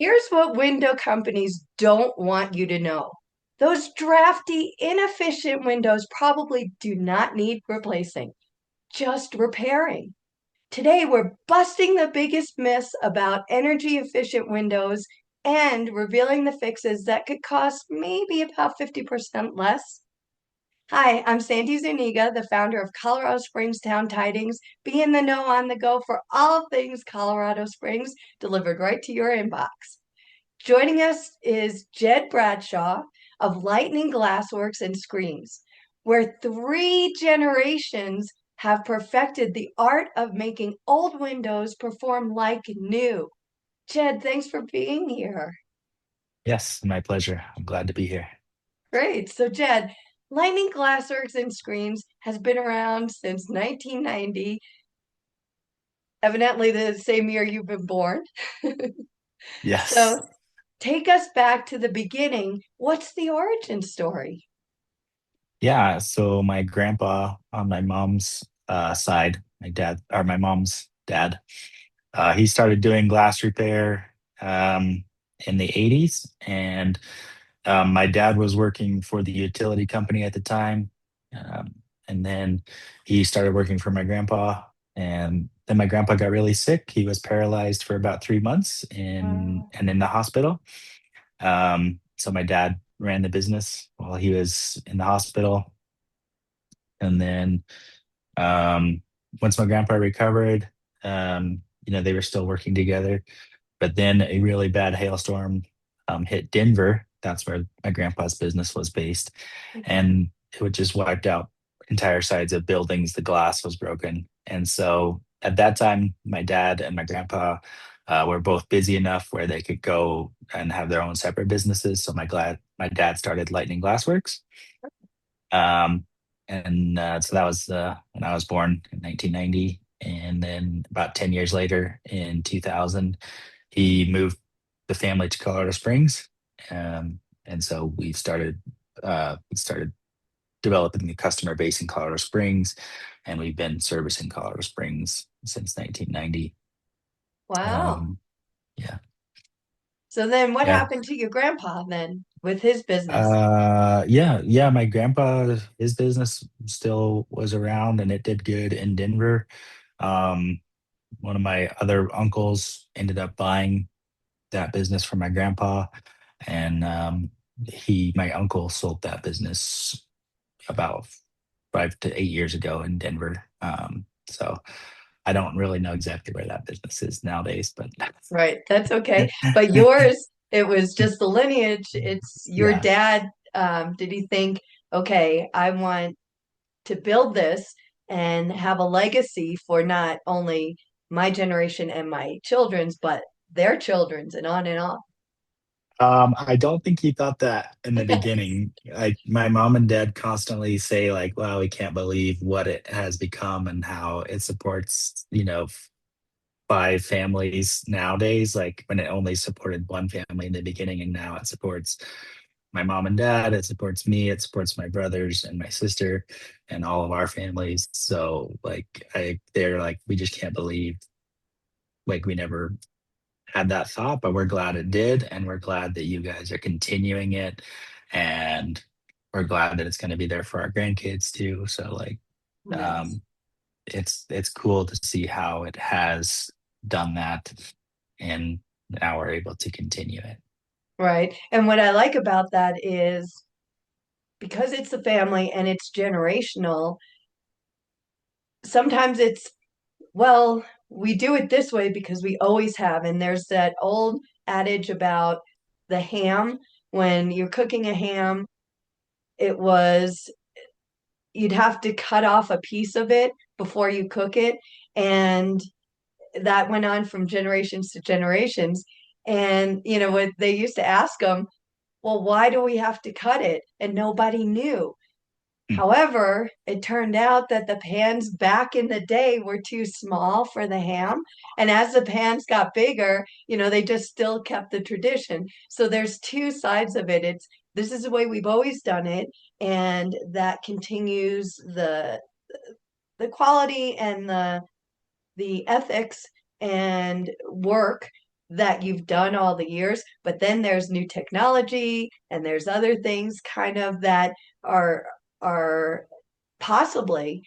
Here's what window companies don't want you to know. Those drafty, inefficient windows probably do not need replacing, just repairing. Today, we're busting the biggest myths about energy efficient windows and revealing the fixes that could cost maybe about 50% less. Hi, I'm Sandy Zuniga, the founder of Colorado Springs Town Tidings. Be in the know on the go for all things Colorado Springs, delivered right to your inbox. Joining us is Jed Bradshaw of Lightning Glassworks and Screens, where three generations have perfected the art of making old windows perform like new. Jed, thanks for being here. Yes, my pleasure. I'm glad to be here. Great. So, Jed, Lightning Glassworks and Screens has been around since 1990, evidently the same year you've been born. Yes. So, take us back to the beginning. What's the origin story? Yeah. So my grandpa on my mom's side, my mom's dad, he started doing glass repair in the 80s. And my dad was working for the utility company at the time. Um, and then he started working for my grandpa. And then my grandpa got really sick. He was paralyzed for about 3 months in the hospital. So my dad ran the business while he was in the hospital. And then um, once my grandpa recovered, they were still working together. But then a really bad hailstorm hit Denver. That's where my grandpa's business was based. And it would just wiped out entire sides of buildings. The glass was broken. And so at that time, my dad and my grandpa were both busy enough where they could go and have their own separate businesses. So my dad started Lightning Glassworks. And so that was when I was born in 1990. And then about 10 years later, in 2000, he moved the family to Colorado Springs. And so we started developing the customer base in Colorado Springs, and we've been servicing Colorado Springs since 1990. Wow. Um, yeah, So then what yeah. happened to your grandpa then with his business? Yeah. My grandpa, his business still was around and it did good in Denver. Um, One of my other uncles ended up buying that business from my grandpa, and my uncle sold that business about 5 to 8 years ago in Denver. So I don't really know exactly where that business is nowadays, but Right, that's okay. But yours, it was just the lineage. It's your yeah. dad. Did he think, okay, I want to build this and have a legacy for not only my generation and my children's, but their children's and on and on. I don't think he thought that in the beginning. Like my mom and dad constantly say, like, "Wow, we can't believe what it has become and how it supports, five families nowadays. Like when it only supported one family in the beginning, and now it supports my mom and dad. It supports me. It supports my brothers and my sister, and all of our families. So, they're like, we just can't believe, like, we never had that thought, but we're glad it did, and we're glad that you guys are continuing it, and we're glad that it's going to be there for our grandkids too. So, Nice. um, it's cool to see how it has done that, and now we're able to continue it. Right. And what I like about that is because it's the family and it's generational, sometimes it's, well, we do it this way because we always have. And there's that old adage about the ham. When you're cooking a ham, it was you'd have to cut off a piece of it before you cook it. And that went on from generations to generations. And, what they used to ask them, well, why do we have to cut it? And nobody knew. Mm. However, it turned out that the pans back in the day were too small for the ham. And as the pans got bigger, they just still kept the tradition. So there's two sides of it. It's this is the way we've always done it, and that continues the quality and the ethics and work. that you've done all the years, but then there's new technology and there's other things kind of that are are possibly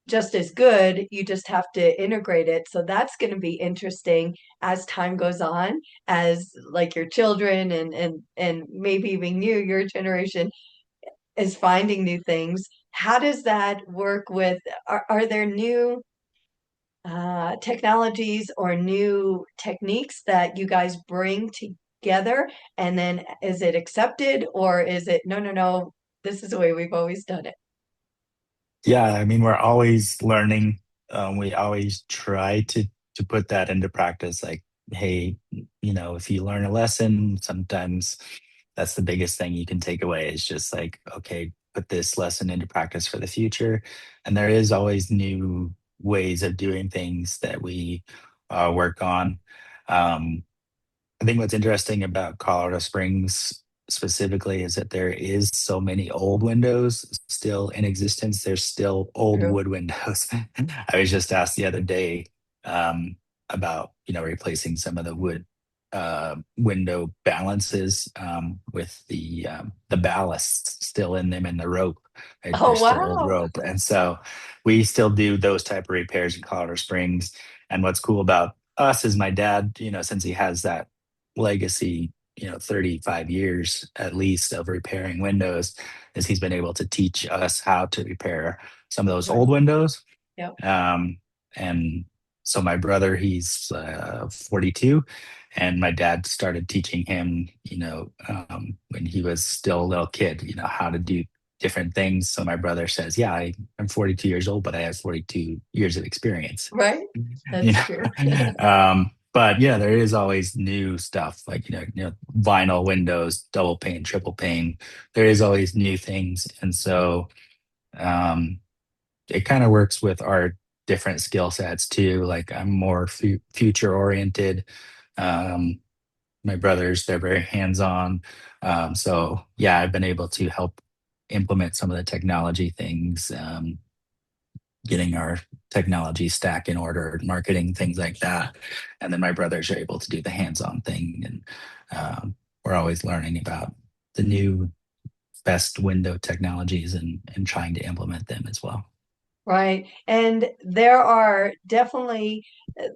just as good. You just have to integrate it. So that's going to be interesting as time goes on, as like your children and maybe even your generation is finding new things. How does that work with, are there new technologies or new techniques that you guys bring together? And then is it accepted or is it, no, no, no, this is the way we've always done it? Yeah, I mean, we're always learning. We always try to put that into practice. Like, hey, if you learn a lesson, sometimes that's the biggest thing you can take away is just like, okay, put this lesson into practice for the future. And there is always new ways of doing things that we work on. Um, I think what's interesting about Colorado Springs specifically is that there is so many old windows still in existence. There's still old True. wood windows. I was just asked the other day about replacing some of the wood window balances with the ballasts still in them and the rope. Oh, There's still old wow. rope, and so we still do those type of repairs in Colorado Springs. And what's cool about us is my dad, since he has that legacy, 35 years at least of repairing windows, is he's been able to teach us how to repair some of those Right. old windows. Yep. And so my brother, he's 42, and my dad started teaching him, when he was still a little kid, how to do different things. So my brother says, yeah, I'm 42 years old, but I have 42 years of experience. Right. you That's true. know but yeah, there is always new stuff like vinyl windows, double pane, triple pane. There is always new things, and so um it kind of works with our different skill sets too. Like I'm more future oriented. um my brothers, they're very hands on. So yeah, I've been able to help implement some of the technology things, getting our technology stack in order, marketing, things like that. And then my brothers are able to do the hands-on thing. And we're always learning about the new best window technologies and trying to implement them as well. Right. And there are definitely,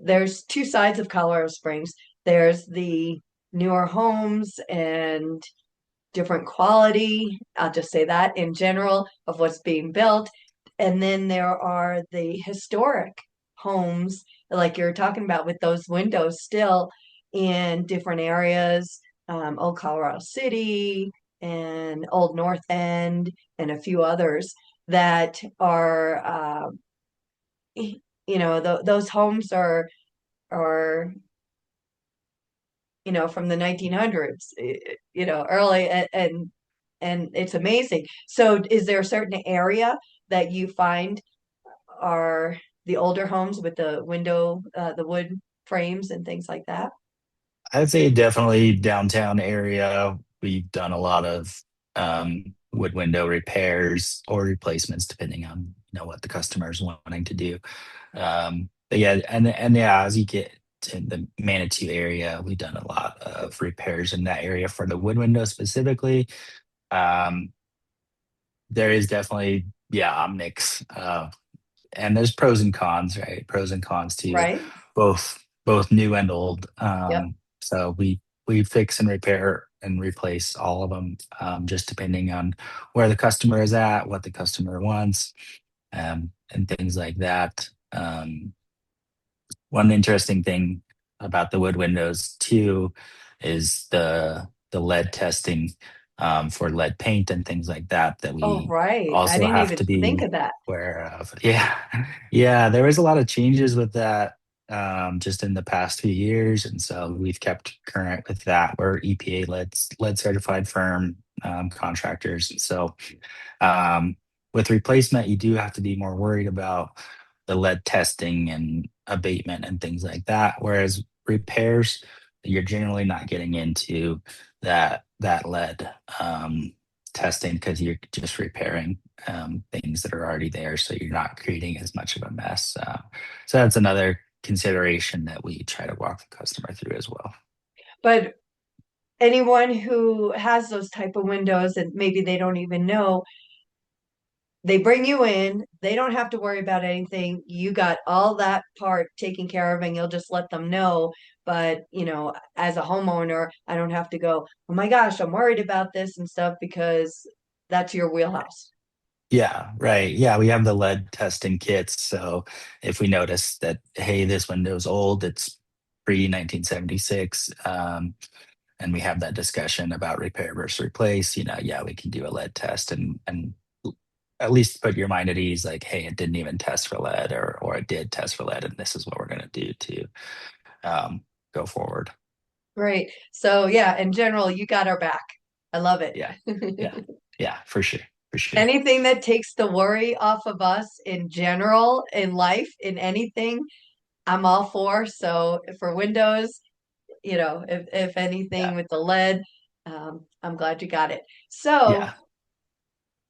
there's two sides of Colorado Springs. There's the newer homes and different quality, I'll just say that in general, of what's being built. And then there are the historic homes, like you're talking about with those windows still in different areas, Old Colorado City and Old North End and a few others that are, those homes are from the 1900s, early, and it's amazing. So is there a certain area that you find are the older homes with the window, the wood frames and things like that? I'd say definitely downtown area. We've done a lot of wood window repairs or replacements, depending on what the customer is wanting to do. But yeah, and yeah, as you get to the Manitou area, we've done a lot of repairs in that area for the wood window specifically. Um, there is definitely, yeah, a mix. And there's pros and cons, right? Pros and cons to Right? both new and old. Yep. So we fix and repair and replace all of them, just depending on where the customer is at, what the customer wants, and things like that. One interesting thing about the wood windows too is the lead testing, for lead paint and things like that that Oh, we right. I also didn't have even to think be of that. aware of. Yeah, yeah, there was a lot of changes with that, just in the past few years, and so we've kept current with that. We're EPA lead certified firm, contractors, so um, with replacement, you do have to be more worried about the lead testing and abatement and things like that. Whereas repairs, you're generally not getting into that lead testing because you're just repairing things that are already there, so you're not creating as much of a mess. So that's another consideration that we try to walk the customer through as well. But anyone who has those type of windows and maybe they don't even know, they bring you in, they don't have to worry about anything. You got all that part taken care of and you'll just let them know. But, as a homeowner, I don't have to go, oh my gosh, I'm worried about this and stuff because that's your wheelhouse. Yeah, right. Yeah, we have the lead testing kits. So if we notice that, hey, this window's old, it's pre 1976, and we have that discussion about repair versus replace, yeah, we can do a lead test and at least put your mind at ease, like, hey, it didn't even test for lead, or it did test for lead, and this is what we're going to do to um, go forward. Great. So yeah, in general, you got our back. I love it. Yeah, yeah, yeah, for sure, for sure. Anything that takes the worry off of us in general, in life, in anything, I'm all for. So for Windows, if anything Yeah, with the lead, I'm glad you got it. So yeah.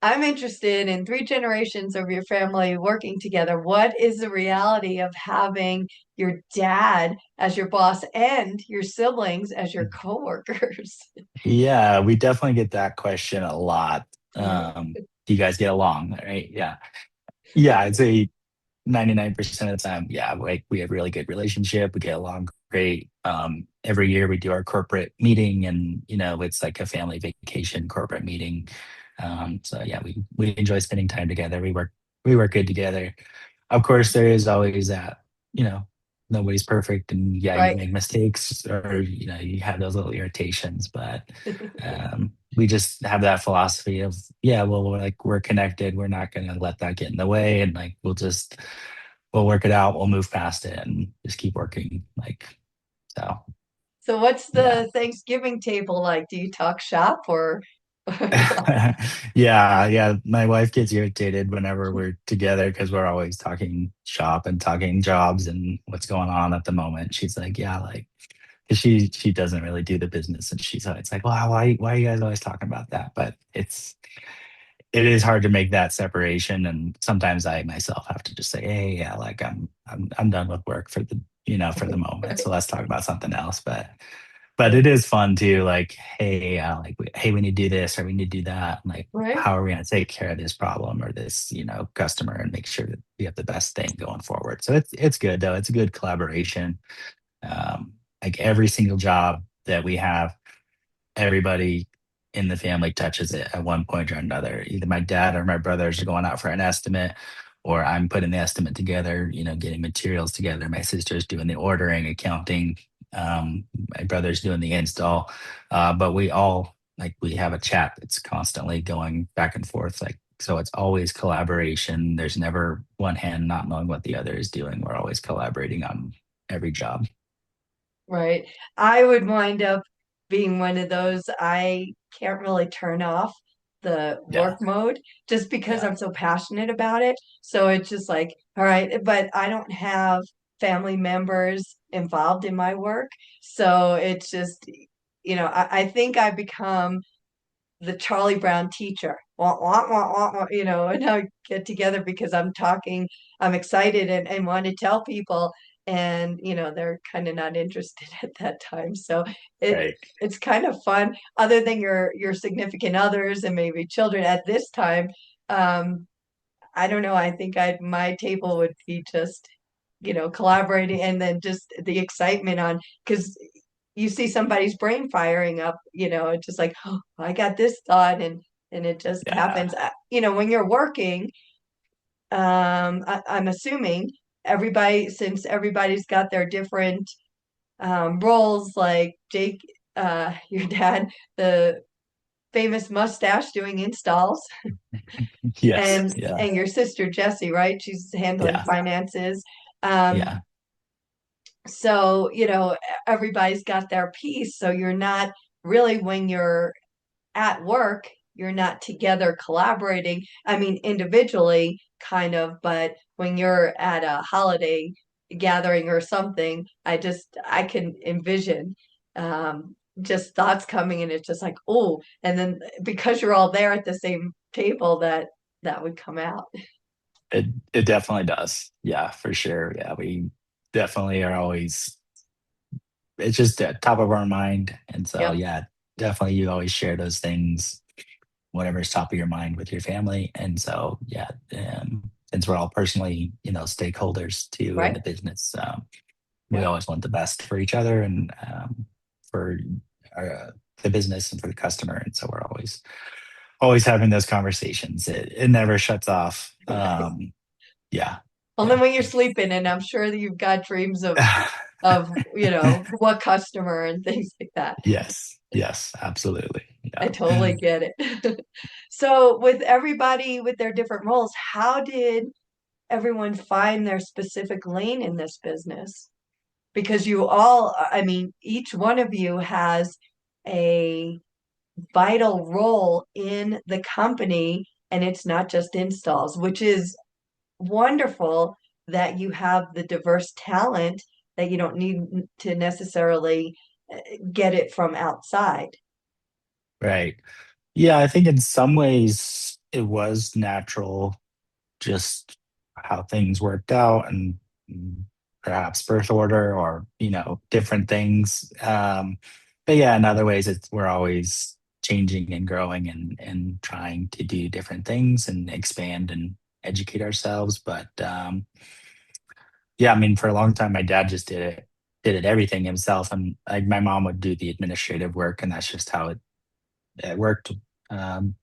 I'm interested in three generations of your family working together. What is the reality of having your dad as your boss and your siblings as your coworkers? Yeah, we definitely get that question a lot. Mhm. Do you guys get along? Right? Yeah. Yeah, I'd say 99% of the time, yeah, we have really good relationship. We get along great. Every year we do our corporate meeting, and it's like a family vacation corporate meeting. So yeah, we enjoy spending time together. We work good together. Of course, there is always that, you know, nobody's perfect, and yeah, you Right. make mistakes, or you have those little irritations, but we just have that philosophy of, yeah, well, we're connected. We're not gonna let that get in the way, and like we'll work it out. We'll move past it and just keep working. So, So what's yeah. the Thanksgiving table like? Do you talk shop or what? Yeah, yeah. My wife gets irritated whenever we're together because we're always talking shop and talking jobs and what's going on at the moment. She's like, yeah, like, 'cause she doesn't really do the business, and she's always like, wow, why are you guys always talking about that? But it is hard to make that separation, and sometimes I myself have to just say, hey, yeah, like I'm done with work for the moment, so let's talk about something else. But it is fun too, like, hey, hey, we need to do this, or we need to do that, like, Right? how are we going to take care of this problem or this customer, and make sure that we have the best thing going forward. So it's good, though. It's a good collaboration. Like, every single job that we have, everybody in the family touches it at one point or another. Either my dad or my brothers are going out for an estimate, or I'm putting the estimate together, getting materials together. My sister's doing the ordering, accounting. My brother's doing the install. But we have a chat that's constantly going back and forth. Like, so it's always collaboration. There's never one hand not knowing what the other is doing. We're always collaborating on every job. Right. I would wind up being one of those. I can't really turn off the Yeah. work mode just because Yeah. I'm so passionate about it. So it's just like, all right, but I don't have family members involved in my work. So it's just, I think I become the Charlie Brown teacher. Wah, wah, wah, wah, wah, and I get together because I'm excited and want to tell people, and they're kind of not interested at that time. So it Right. it's kind of fun, other than your significant others and maybe children at this time. Um, I don't know. I think my table would be just, collaborating and then just the excitement on because you see somebody's brain firing up, it's just like, oh, I got this thought and it just Yeah. happens. When you're working, I'm assuming since everybody's got their different roles, like Jake, your dad, the famous mustache doing installs, Yes. and Yeah. and your sister Jessie, right? She's handling Yeah. finances. Um, Yeah. so, everybody's got their piece. So you're not really, when you're at work, you're not together collaborating. I mean, individually, kind of, but when you're at a holiday gathering or something, I can envision just thoughts coming, and it's just like, oh, and then because you're all there at the same table, that would come out. It definitely does. Yeah, for sure. Yeah, definitely are always, it's just at top of our mind. And so, Yep. yeah, definitely you always share those things, whatever's top of your mind with your family. And so, yeah, since we're all personally, stakeholders too in Right. the business, we Yep. always want the best for each other and for uh, the business and for the customer. And so we're always having those conversations. It never shuts off. Right. Yeah, Only yeah. when you're sleeping, and I'm sure that you've got dreams of what customer and things like that. Yes, yes, absolutely. I Yeah. totally get it. So with everybody with their different roles, how did everyone find their specific lane in this business? Because you all, I mean, each one of you has a vital role in the company, and it's not just installs, which is wonderful that you have the diverse talent that you don't need to necessarily get it from outside. Right. Yeah, I think in some ways it was natural, just how things worked out and mm, perhaps birth order or, different things. But yeah, in other ways, we're always changing and growing and trying to do different things and expand and educate ourselves. But yeah, I mean, for a long time, my dad just did it everything himself, and like my mom would do the administrative work, and that's just how it worked. Um,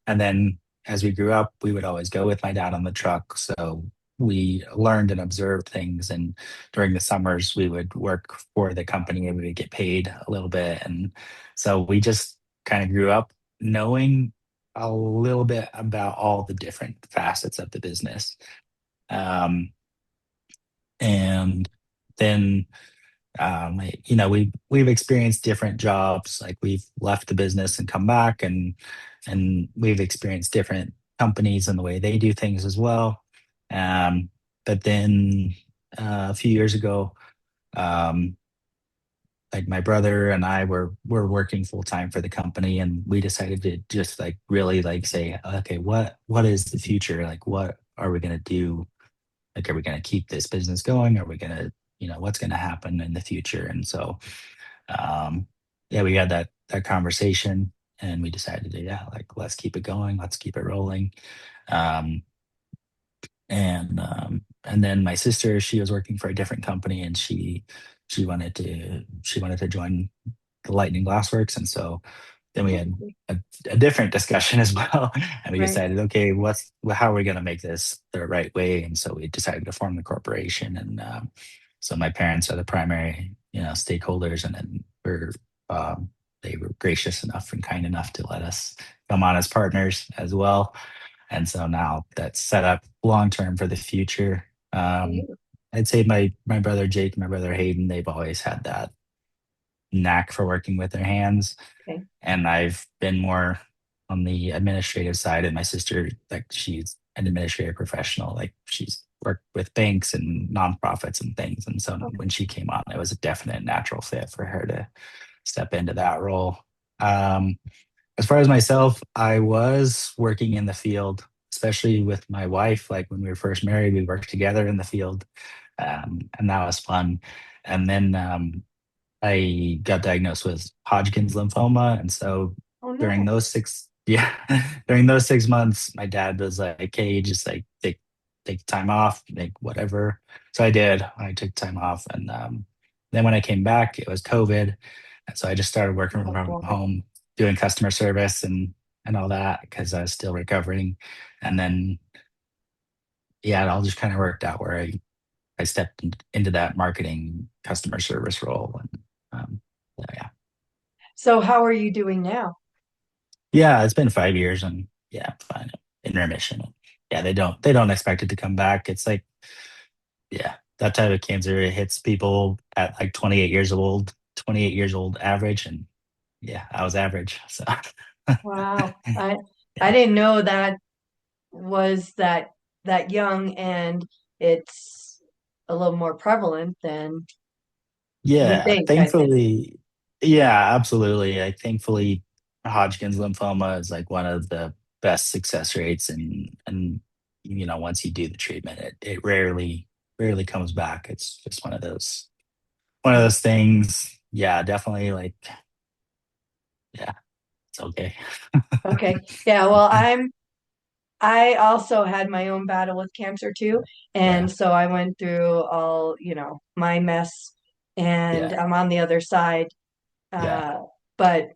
and then as we grew up, we would always go with my dad on the truck. So we learned and observed things. And during the summers, we would work for the company and we would get paid a little bit. And so we just kind of grew up knowing a little bit about all the different facets of the business. Um, and then we've experienced different jobs. Like we've left the business and come back, and we've experienced different companies and the way they do things as well. But then a few years ago, um, like my brother and I were working full time for the company, and we decided to just like really like say, okay, what is the future? Like, what are we gonna do? Like, are we gonna keep this business going? Are we gonna, what's gonna happen in the future? And so um, yeah, we had that conversation, and we decided to, yeah, like let's keep it going, let's keep it rolling. Um, and then my sister, she was working for a different company, and she wanted to join the Lightning Glassworks, and so then we had a different discussion as well, and we Right. decided, okay, how are we going to make this the right way? And so we decided to form the corporation, and so my parents are the primary, stakeholders, and then um, they were gracious enough and kind enough to let us come on as partners as well. And so now that's set up long term for the future. I'd say my brother Jake, my brother Hayden, they've always had that knack for working with their hands, Okay. and I've been more on the administrative side. And my sister, like she's an administrative professional, like she's worked with banks and nonprofits and things. And so Okay. when she came on, it was a definite natural fit for her to step into that role. Um, as far as myself, I was working in the field, especially with my wife. Like when we were first married, we worked together in the field, and that was fun. And then I got diagnosed with Hodgkin's lymphoma, and so Oh during no. those six, yeah, during those 6 months, my dad was like, "Hey, just like take time off, like whatever." So I did. I took time off, and then when I came back, it was COVID, and so I just started working Oh from boy. home, doing customer service and all that because I was still recovering. And then yeah, it all just kind of worked out where I stepped into that marketing customer service role, and yeah. So how are you doing now? Yeah, it's been 5 years, and yeah, fine. In remission. Yeah, they don't expect it to come back. It's like, yeah, that type of cancer, it hits people at like 28 years old, 28 years old average. And yeah, I was average. So Wow. I yeah. didn't know that was that young, and it's a little more prevalent than we Yeah, think, I think. thankfully, yeah, absolutely. Thankfully Hodgkin's lymphoma is like one of the best success rates, and once you do the treatment, it rarely rarely comes back. It's just one of those things. Yeah, definitely like, yeah, it's okay. Okay. Yeah, well, I also had my own battle with cancer too. Yeah, And so I went through all, my mess and yeah, I'm on the other side. yeah, Uh, but,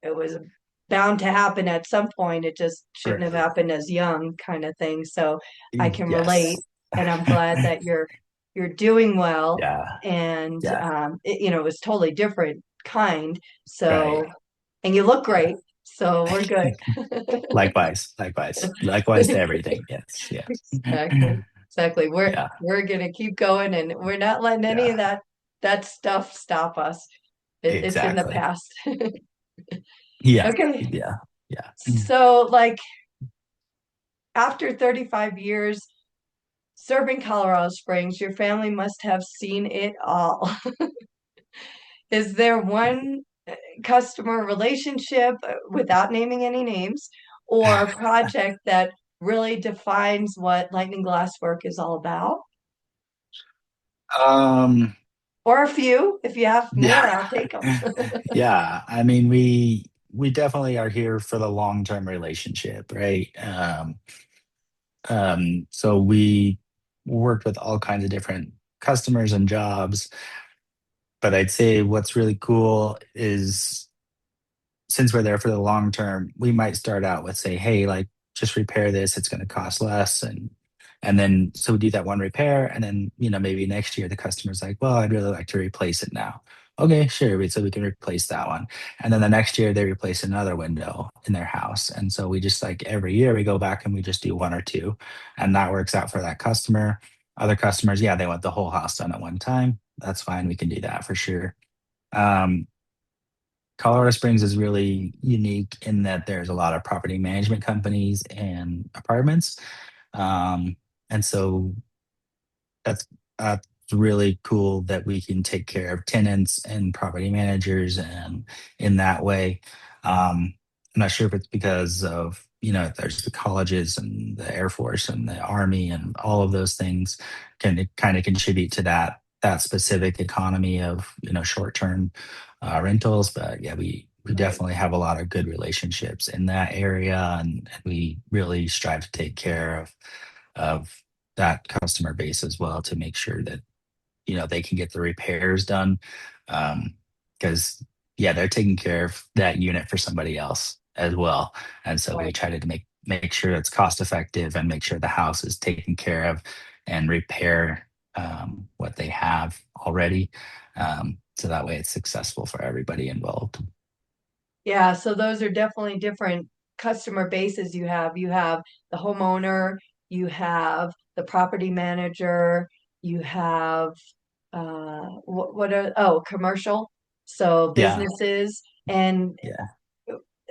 it was bound to happen at some point. It just shouldn't have right. happened as young kind of thing. So I can relate Yes. and I'm glad that you're doing well. Yeah, And yeah, it was totally different kind. right. So, and you look Yeah. great. So we're good. Likewise, likewise, likewise to everything. Yes, yes. Exactly. Exactly. We're Yeah, we're gonna keep going and we're not letting any of yeah, that stuff stop us. It's in the exactly. past. Yeah, Okay. yeah, yeah. So like after 35 years serving Colorado Springs, your family must have seen it all. Is there one customer relationship, without naming any names, or project that really defines what Lightning Glasswork is all about? Um, Or a few. If you have more, yeah, I'll take them. yeah. I mean, we definitely are here for the long-term relationship, right? So we worked with all kinds of different customers and jobs, but I'd say what's really cool is since we're there for the long term, we might start out with say, hey, like just repair this, it's going to cost less, and then so we do that one repair, and then maybe next year the customer's like, well, I'd really like to replace it now. Okay, sure. So we can replace that one, and then the next year they replace another window in their house, and so we just like every year we go back and we just do one or two, and that works out for that customer. Other customers, yeah, they want the whole house done at one time. That's fine. We can do that for sure. Um, Colorado Springs is really unique in that there's a lot of property management companies and apartments. Um, and so that's really cool that we can take care of tenants and property managers and in that way. I'm not sure if it's because of, there's the colleges and the Air Force and the Army and all of those things can kind of contribute to that specific economy of, short-term rentals. But yeah, we Right. definitely have a lot of good relationships in that area, and we really strive to take care of that customer base as well to make sure that they can get the repairs done. Because yeah, they're taking care of that unit for somebody else as well, and so we Right. try to make sure it's cost effective and make sure the house is taken care of and repair what they have already, so that way it's successful for everybody involved. Yeah, so those are definitely different customer bases you have. You have the homeowner, you have the property manager, you have what are commercial, so Yeah, businesses, and yeah,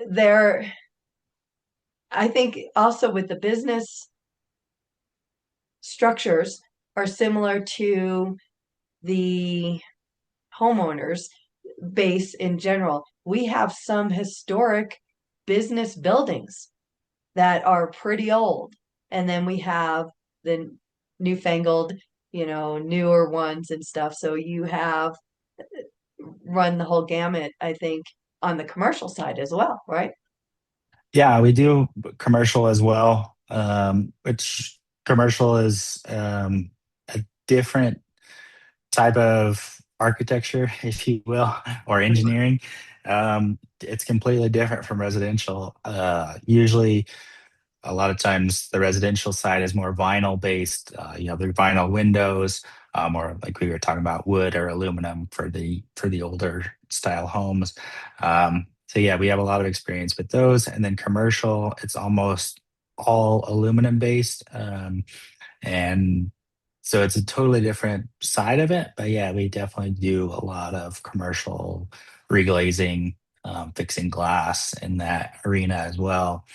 they're I think also with the business structures are similar to the homeowners base in general. We have some historic business buildings that are pretty old. And then we have the newfangled, newer ones and stuff. So you have run the whole gamut, I think, on the commercial side as well, right? yeah. We do commercial as well, which commercial is a different type of architecture, if you will, or engineering. It's completely different from residential. Usually, a lot of times the residential side is more vinyl based. You have the vinyl windows, or like we were talking about, wood or aluminum for the older style homes. So yeah, we have a lot of experience with those. And then commercial, it's almost all aluminum based. And so it's a totally different side of it. But yeah, we definitely do a lot of commercial reglazing, fixing glass in that arena as well.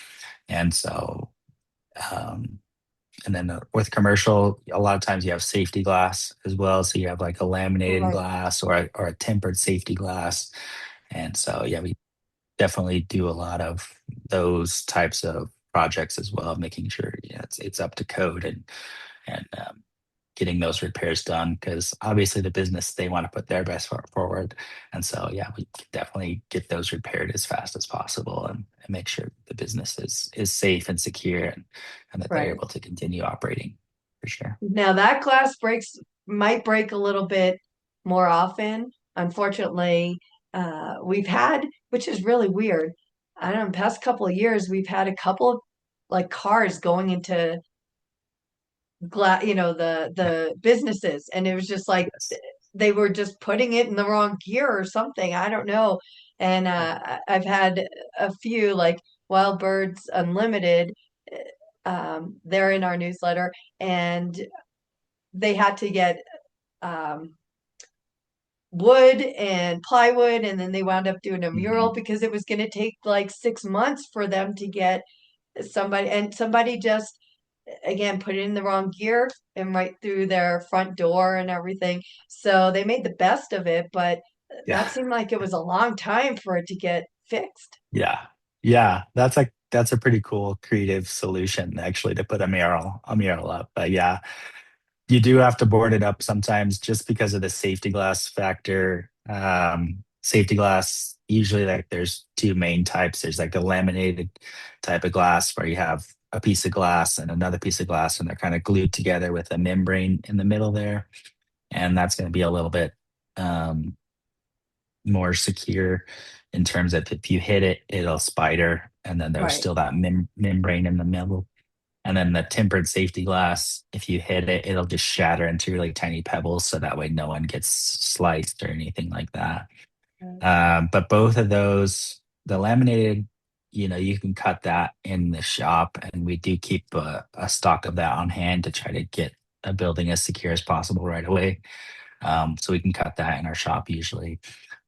And so, um, and then with commercial, a lot of times you have safety glass as well. So you have like a laminated Right. glass or a tempered safety glass. And so, yeah, we definitely do a lot of those types of projects as well, making sure it's up to code and getting those repairs done because obviously the business they want to put their best foot forward. And so yeah, we can definitely get those repaired as fast as possible and make sure the business is safe and secure and that they're Right. able to continue operating for sure. Now that glass might break a little bit more often. Unfortunately, we've had, which is really weird. I don't know, past couple of years, we've had a couple of like cars going into glass, the businesses, and it was just like Yes. they were just putting it in the wrong gear or something. I don't know. And Yeah. I've had a few like Wild Birds Unlimited. They're in our newsletter, and they had to get um, wood and plywood, and then they wound up doing a mural Mhm. because it was going to take like 6 months for them to get somebody, and somebody just again put it in the wrong gear and right through their front door and everything. So they made the best of it, but Yeah. that seemed like it was a long time for it to get fixed. Yeah. Yeah. That's a pretty cool creative solution actually to put a mural up. But yeah, you do have to board it up sometimes just because of the safety glass factor. Safety glass, usually like there's two main types. There's like the laminated type of glass where you have a piece of glass and another piece of glass and they're kind of glued together with a membrane in the middle there. And that's going to be a little bit um, more secure in terms of if you hit it, it'll spider. And then there's Right. still that membrane in the middle. And then the tempered safety glass, if you hit it, it'll just shatter into really tiny pebbles. So that way no one gets sliced or anything like that. But both of those, the laminated, you can cut that in the shop. And we do keep a stock of that on hand to try to get a building as secure as possible right away. So we can cut that in our shop usually.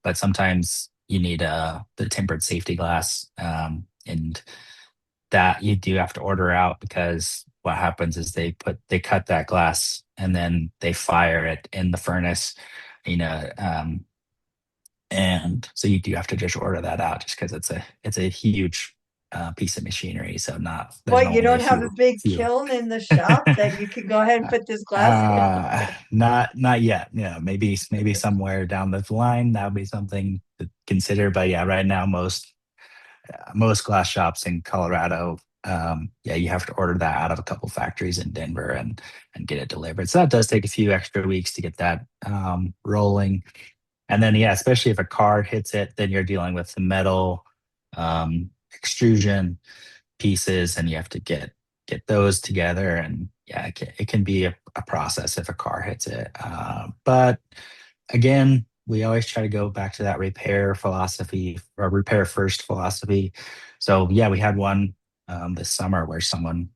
But sometimes you need the tempered safety glass. And that you do have to order out because what happens is they cut that glass and then they fire it in the furnace, you know, and so you do have to just order that out just because it's a huge piece of machinery. So not there's What, you only a don't have a few big few. kiln in the shop that you can go ahead and put this glass in? Not yet. Yeah, maybe somewhere down the line that would be something to consider. But yeah, right now most glass shops in Colorado, yeah, you have to order that out of a couple factories in Denver and get it delivered. So that does take a few extra weeks to get that rolling. And then yeah, especially if a car hits it, then you're dealing with the metal extrusion pieces, and you have to get those together. And yeah, it can be a process if a car hits it. But again, we always try to go back to that repair philosophy or repair first philosophy. So yeah, we had one this summer where someone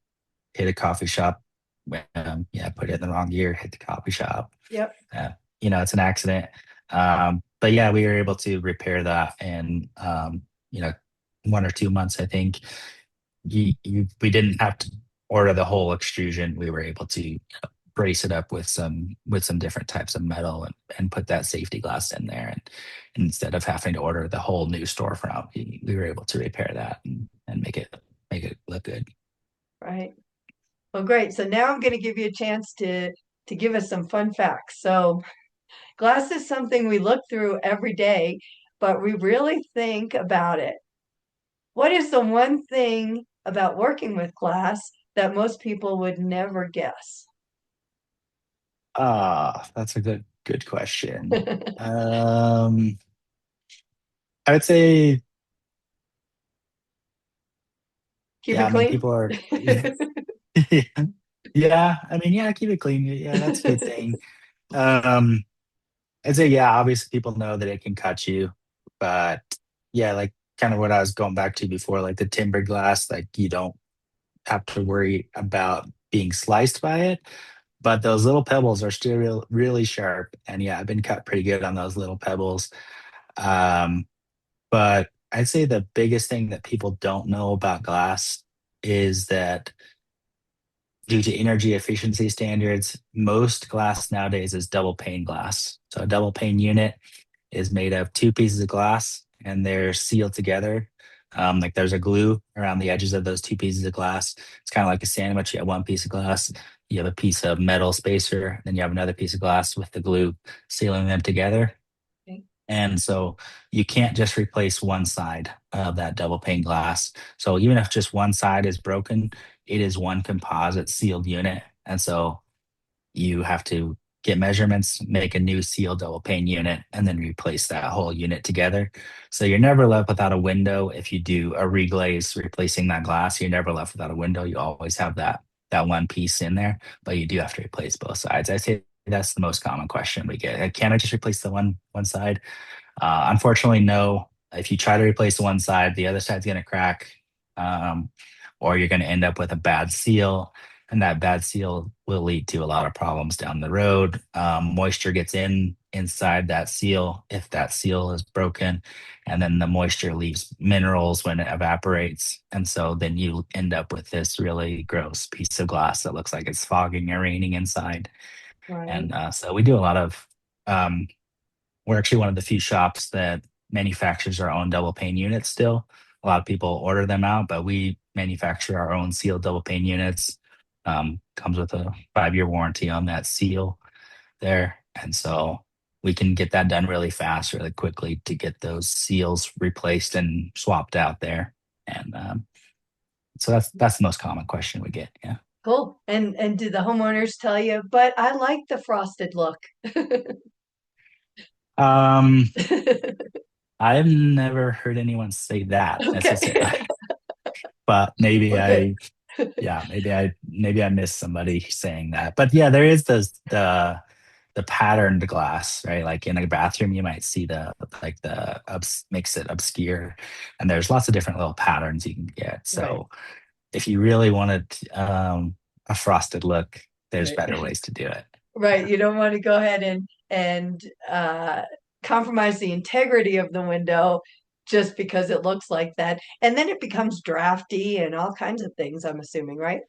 hit a coffee shop. Yeah, put it in the wrong gear, hit the coffee shop. Yep. Uh, it's an accident. But yeah, we were able to repair that in 1 or 2 months, I think. We didn't have to order the whole extrusion. We were able to brace it up with some different types of metal and put that safety glass in there. And instead of having to order the whole new storefront, we were able to repair that and make it look good. Right. Well, great. So now I'm going to give you a chance to give us some fun facts. So glass is something we look through every day, but we really think about it. What is the one thing about working with glass that most people would never guess? That's a good question. Um, I would say, Keep yeah, it I mean, clean? people are, yeah, I mean, yeah, keep it clean. Yeah, that's a good thing. Um, I'd say, yeah, obviously people know that it can cut you, but yeah, like kind of what I was going back to before, like the timber glass, like you don't have to worry about being sliced by it, but those little pebbles are still really sharp. And yeah, I've been cut pretty good on those little pebbles. Um, but I'd say the biggest thing that people don't know about glass is that due to energy efficiency standards, most glass nowadays is double pane glass. So a double pane unit is made of two pieces of glass and they're sealed together. Like there's a glue around the edges of those two pieces of glass. It's kind of like a sandwich. You have one piece of glass, you have a piece of metal spacer, then you have another piece of glass with the glue sealing them together. Okay. And so you can't just replace one side of that double pane glass. So even if just one side is broken, it is one composite sealed unit. And so you have to get measurements, make a new sealed double pane unit, and then replace that whole unit together. So you're never left without a window. If you do a reglaze replacing that glass, you're never left without a window. You always have that one piece in there, but you do have to replace both sides. I say that's the most common question we get. Can I just replace the one side? Unfortunately, no. If you try to replace the one side, the other side's going to crack, um, or you're going to end up with a bad seal, and that bad seal will lead to a lot of problems down the road. Moisture gets inside that seal if that seal is broken, and then the moisture leaves minerals when it evaporates, and so then you end up with this really gross piece of glass that looks like it's fogging or raining inside. Right. And so we do a lot of um, we're actually one of the few shops that manufactures our own double pane units still. A lot of people order them out, but we manufacture our own sealed double pane units. Comes with a 5-year warranty on that seal there. And so we can get that done really fast, really quickly to get those seals replaced and swapped out there. And so that's the most common question we get. Yeah. Cool. And do the homeowners tell you, but I like the frosted look? Um, I've never heard anyone say that necessarily, Okay. but maybe Well, good. maybe I missed somebody saying that. But yeah, there is the patterned glass, right? Like in a bathroom, you might see the like the makes it obscure, and there's lots of different little patterns you can get. Right. So if you really wanted a frosted look, there's better Right. ways to do it. Right. Yeah. You don't want to go ahead and compromise the integrity of the window just because it looks like that. And then it becomes drafty and all kinds of things, I'm assuming, right?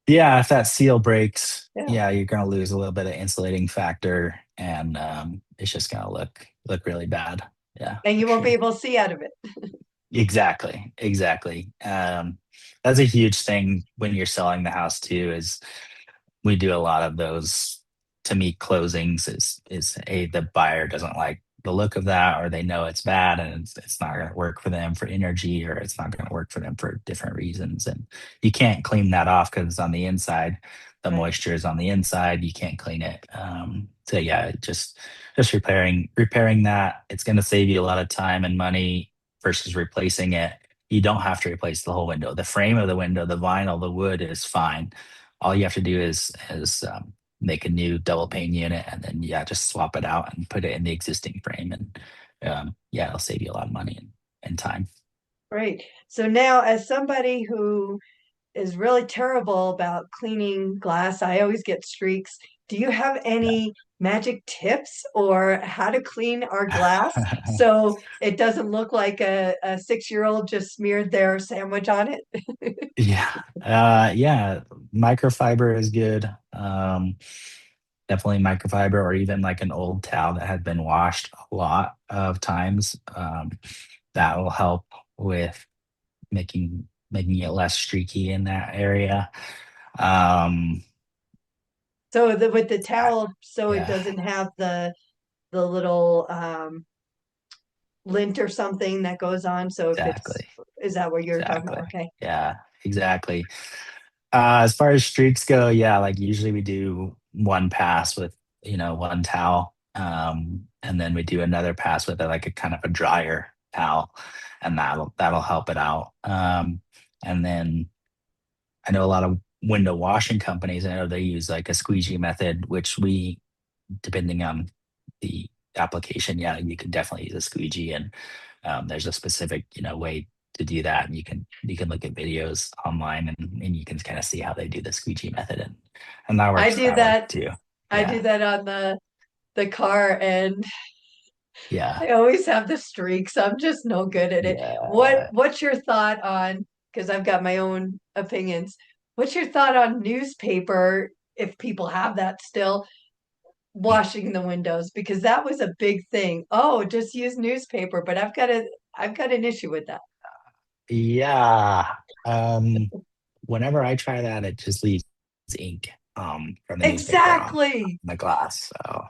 Yeah, if that seal breaks, Yeah. yeah, you're gonna lose a little bit of insulating factor, and it's just gonna look really bad. Yeah, And for you won't be sure. able to see out of it. Exactly, exactly. That's a huge thing when you're selling the house too. Is we do a lot of those to meet closings. Is a the buyer doesn't like the look of that, or they know it's bad and it's not going to work for them for energy, or it's not going to work for them for different reasons. And you can't clean that off because it's on the inside. The Right. moisture is on the inside. You can't clean it. So yeah, just repairing that. It's going to save you a lot of time and money versus replacing it. You don't have to replace the whole window. The frame of the window, the vinyl, the wood is fine. All you have to do is make a new double pane unit, and then yeah, just swap it out and put it in the existing frame, and yeah, it'll save you a lot of money and time. Right. So now, as somebody who is really terrible about cleaning glass, I always get streaks. Do you have any magic tips or how to clean our glass Yeah. so it doesn't look like a 6-year-old just smeared their sandwich on it? Yeah. Yeah. Microfiber is good. Definitely microfiber, or even like an old towel that had been washed a lot of times. That will help with making it less streaky in that area. Um, So with the towel, so it yeah, doesn't have the little lint or something that goes on. So if it's, exactly. is that what you're talking Exactly. about? Okay. Yeah, exactly. As far as streaks go, yeah, like usually we do one pass with, one towel. And then we do another pass with like a kind of a drier towel, and that'll help it out. And then I know a lot of window washing companies, I know they use like a squeegee method, which we, depending on the application, yeah, you can definitely use a squeegee, and there's a specific, way to do that, and you can look at videos online, and you can kind of see how they do the squeegee method, and I do that works that. too. I do Yeah, that on the car, and yeah, I always have the streaks. I'm just no good at it. yeah. What's your thought on, because I've got my own opinions. What's your thought on newspaper, if people have that still, washing the windows? Because that was a big thing. Oh, just use newspaper, but I've got an issue with that. Yeah. Whenever I try that, it just leaves ink from the newspaper on Exactly. the glass. So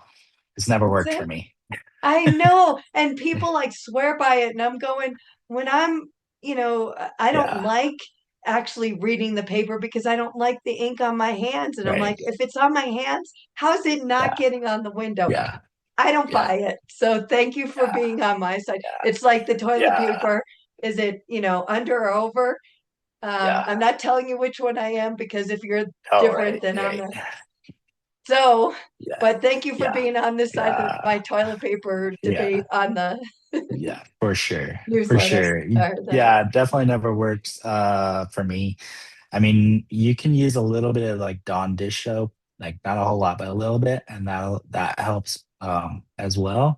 it's never worked for Exactly. me. I know. And people like swear by it. And I'm going, when I don't Yeah, like actually reading the paper because I don't like the ink on my hands. And I'm like, right. if it's on my hands, how's it not Yeah, getting on the window? yeah, I don't yeah, buy it. So thank you for yeah, being on my side. It's like the toilet yeah, paper. Is it, under or over? yeah. I'm not telling you which one I am because if you're Oh, different, right, then I'm right. not. So, Yeah, but thank you for yeah, being on this side of my yeah, toilet paper debate yeah. on the Yeah, for sure. For newsletter. sure. Or the Yeah, definitely never works for me. I mean, you can use a little bit of like Dawn dish soap, like not a whole lot, but a little bit, and that helps as well.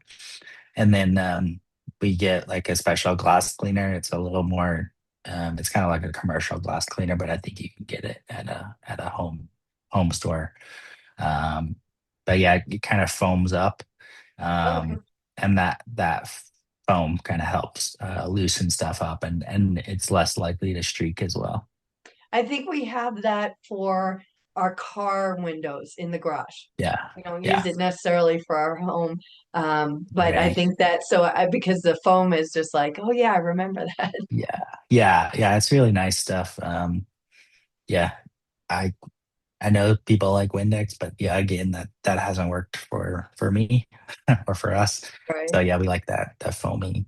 And then we get like a special glass cleaner. It's a little more it's kind of like a commercial glass cleaner, but I think you can get it at a home store. Um, but yeah, it kind of foams up, okay. and that foam kind of helps loosen stuff up, and it's less likely to streak as well. I think we have that for our car windows in the garage. Yeah, We don't use yeah, it necessarily for our home. But I right. think that because the foam is just like, oh yeah, I remember that. Yeah, yeah, yeah. It's really nice stuff. Yeah, I I know people like Windex, but yeah, again, that hasn't worked for me or for us. Right. So yeah, we like that foam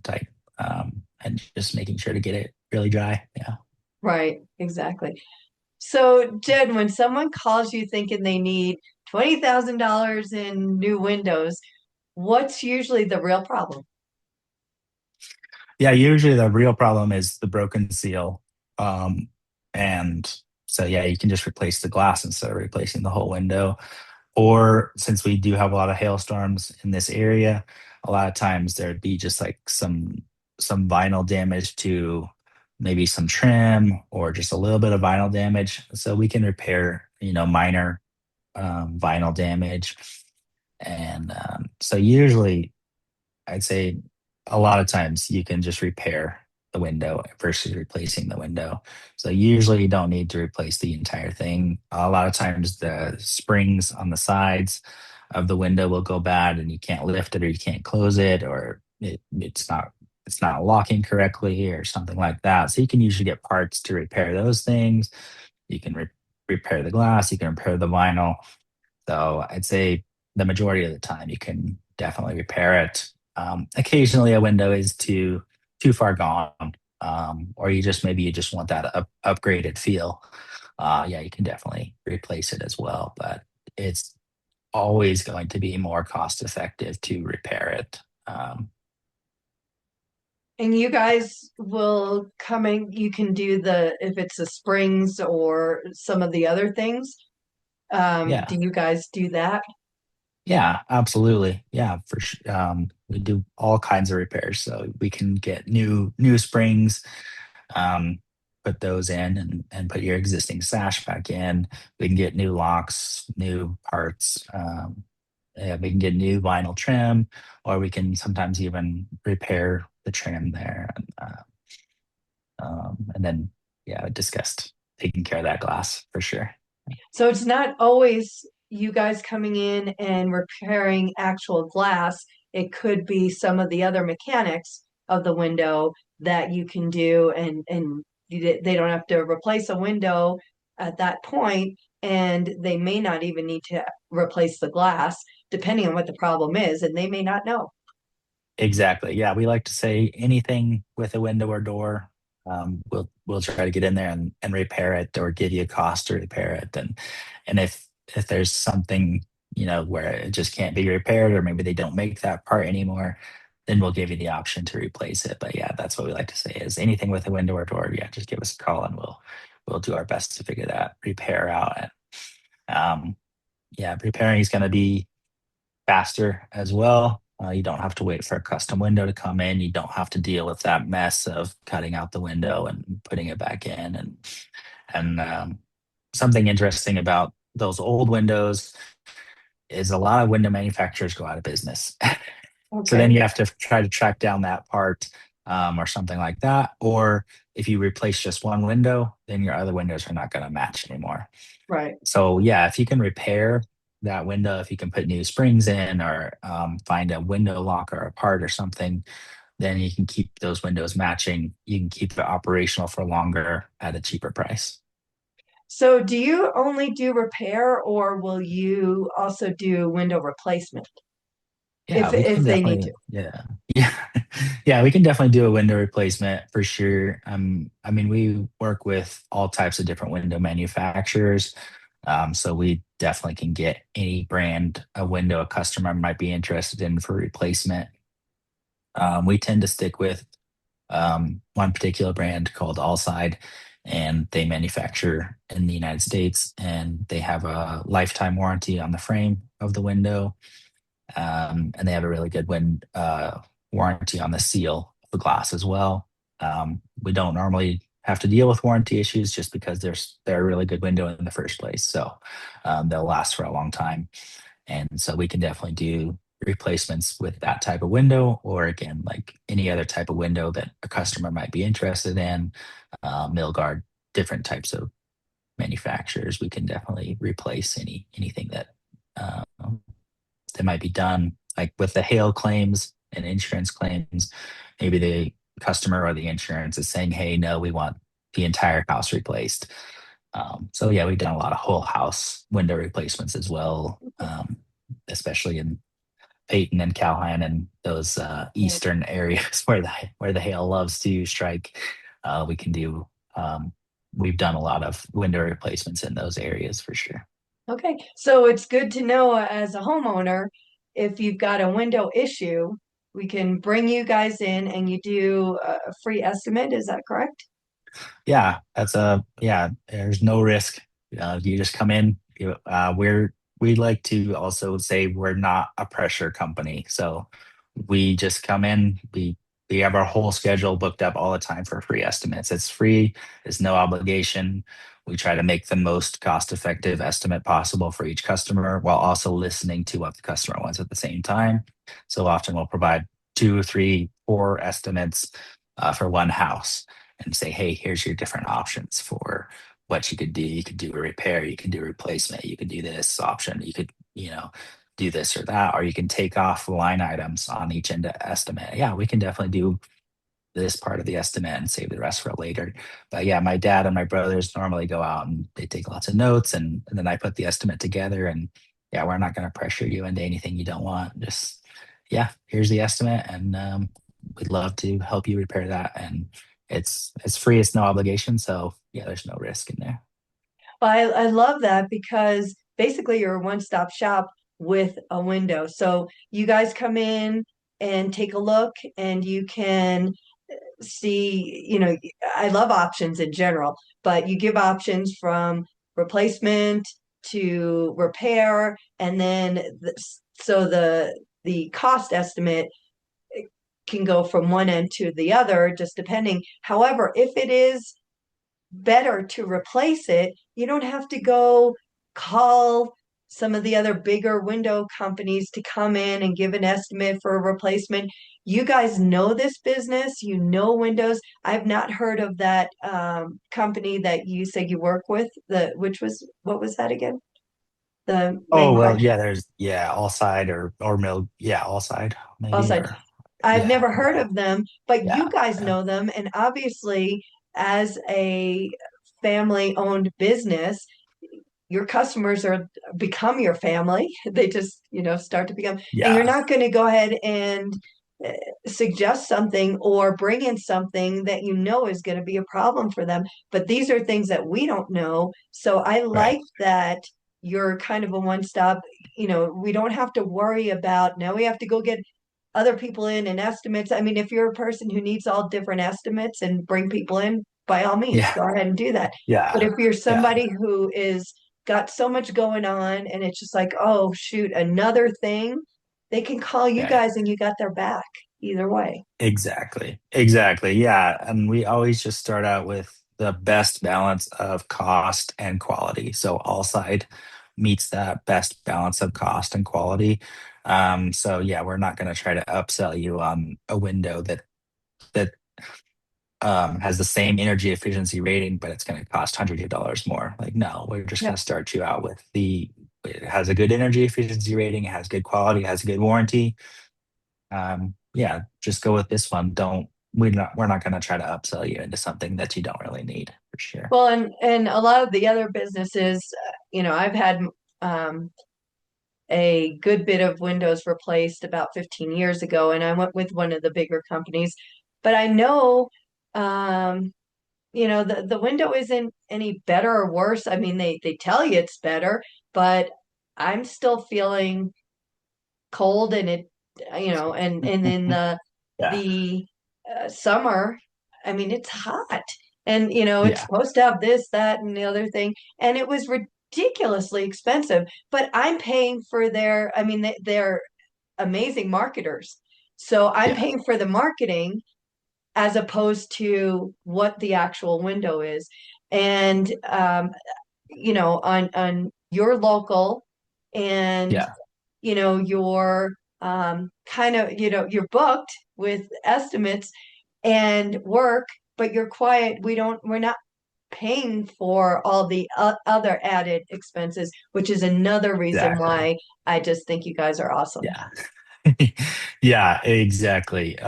type, and just making sure to get it really dry. Yeah. Right. Exactly. So, Jen, when someone calls you thinking they need $20,000 in new windows, what's usually the real problem? Yeah, usually the real problem is the broken seal. And so yeah, you can just replace the glass instead of replacing the whole window. Or since we do have a lot of hailstorms in this area, a lot of times there'd be just like some vinyl damage to maybe some trim or just a little bit of vinyl damage. So we can repair, minor vinyl damage. And so usually I'd say a lot of times you can just repair the window versus replacing the window. So usually you don't need to replace the entire thing. A lot of times the springs on the sides of the window will go bad and you can't lift it or you can't close it or it's not locking correctly or something like that. So you can usually get parts to repair those things. You can repair the glass, you can repair the vinyl. So I'd say the majority of the time you can definitely repair it. Occasionally a window is too far gone, or you just want that upgraded feel. Yeah, you can definitely replace it as well, but it's always going to be more cost effective to repair it. And you guys will come in, you can do if it's the springs or some of the other things. Do Yeah, you guys do that? yeah, absolutely. Yeah, for sure. We do all kinds of repairs, so we can get new springs, um, put those in and put your existing sash back in. We can get new locks, new parts. Yeah, we can get new vinyl trim, or we can sometimes even repair the trim there. And then, yeah, I discussed taking care of that glass for sure. So it's not always you guys coming in and repairing actual glass. It could be some of the other mechanics of the window that you can do, and they don't have to replace a window at that point, and they may not even need to replace the glass, depending on what the problem is, and they may not know. Exactly. Yeah, we like to say anything with a window or door, we'll try to get in there and repair it or give you a cost to repair it. And if there's something, where it just can't be repaired or maybe they don't make that part anymore, then we'll give you the option to replace it. But yeah, that's what we like to say is anything with a window or door, yeah, just give us a call and we'll do our best to figure that repair out. And yeah, repairing is gonna be faster as well. You don't have to wait for a custom window to come in. You don't have to deal with that mess of cutting out the window and putting it back in. And something interesting about those old windows is a lot of window manufacturers go out of business. So then Okay. you have to try to track down that part. or something like that. Or if you replace just one window, then your other windows are not going to match anymore. Right. So yeah, if you can repair that window, if you can put new springs in or find a window locker or part or something, then you can keep those windows matching. You can keep it operational for longer at a cheaper price. So do you only do repair or will you also do window replacement Yeah, we can if they need definitely, to? yeah, yeah, yeah, we can definitely do a window replacement for sure. I mean, we work with all types of different window manufacturers. So we definitely can get any brand a window a customer might be interested in for replacement. We tend to stick with one particular brand called Allside, and they manufacture in the United States, and they have a lifetime warranty on the frame of the window, and they have a really good warranty on the seal of the glass as well. We don't normally have to deal with warranty issues just because they're a really good window in the first place, so they'll last for a long time. And so we can definitely do replacements with that type of window, or again, like any other type of window that a customer might be interested in, Milgard, different types of manufacturers. We can definitely replace anything um, that might be done, like with the hail claims and insurance claims. Maybe the customer or the insurance is saying, "Hey, no, we want the entire house replaced." So yeah, we've done a lot of whole house window replacements as well, especially in Peyton and Calhoun and those eastern areas where the hail loves to strike. We can do. We've done a lot of window replacements in those areas for sure. Okay, so it's good to know as a homeowner, if you've got a window issue, we can bring you guys in and you do a free estimate. Is that correct? Yeah, yeah. There's no risk. You just come in. We like to also say we're not a pressure company, so we just come in. We have our whole schedule booked up all the time for free estimates. It's free. It's no obligation. We try to make the most cost-effective estimate possible for each customer while also listening to what the customer wants at the same time. So often we'll provide two, three, four estimates for one house and say, hey, here's your different options for what you could do. You could do a repair, you can do a replacement, you could do this option, you could, do this or that, or you can take off line items on each end estimate. Yeah, we can definitely do this part of the estimate and save the rest for later. But yeah, my dad and my brothers normally go out and they take lots of notes, and then I put the estimate together. And yeah, we're not going to pressure you into anything you don't want. Just, yeah, here's the estimate, and we'd love to help you repair that. And it's free, it's no obligation. So yeah, there's no risk in there. Well, I love that because basically you're a one-stop shop with a window. So you guys come in and take a look and you can see, I love options in general, but you give options from replacement to repair, and then so the cost estimate can go from one end to the other, just depending. However, if it is better to replace it, you don't have to go call some of the other bigger window companies to come in and give an estimate for a replacement. You guys know this business, you know windows. I've not heard of that company that you said you work with, the which was what was that again? The Oh well, manufacturer yeah, all side or mill, yeah, all side maybe, outside. or I've yeah, never heard yeah, of them, but you yeah, guys yeah, know them. And obviously, as a family owned business, your customers are become your family. They just, start to become, and you're yeah, not going to go ahead and uh, suggest something or bring in something that you know is going to be a problem for them. But these are things that we don't know. So I right, like that you're kind of a one stop. We don't have to worry about now we have to go get other people in and estimates. I mean, if you're a person who needs all different estimates and bring people in, by all means, yeah, go ahead and do that. But yeah, if you're yeah, somebody who is got so much going on and it's just like, oh shoot, another thing, they can call you right. guys and you got their back either way. Exactly. Exactly. Yeah. And we always just start out with the best balance of cost and quality. So all side meets that best balance of cost and quality. So yeah, we're not going to try to upsell you on a window that that has the same energy efficiency rating, but it's going to cost hundreds of dollars more. Like, no, we're just going Yep. to start you out with it has a good energy efficiency rating, it has good quality, it has a good warranty. Yeah, just go with this one. We're not going to try to upsell you into something that you don't really need for sure. Well, and a lot of the other businesses, I've had um, a good bit of windows replaced about 15 years ago, and I went with one of the bigger companies. But I know, um, the window isn't any better or worse. I mean, they tell you it's better, but I'm still feeling cold, and and in Yeah, the summer, I mean, it's hot, and it's yeah, supposed to have this, that, and the other thing, and it was ridiculously expensive. But I'm paying for their, I mean, they're amazing marketers, so I'm yeah, paying for the marketing as opposed to what the actual window is. And on your local, and yeah, you're kind of, you're booked with estimates and work, but you're quiet. We're not paying for all the other added expenses, which is another reason exactly. why I just think you guys are awesome. Yeah. Yeah, exactly.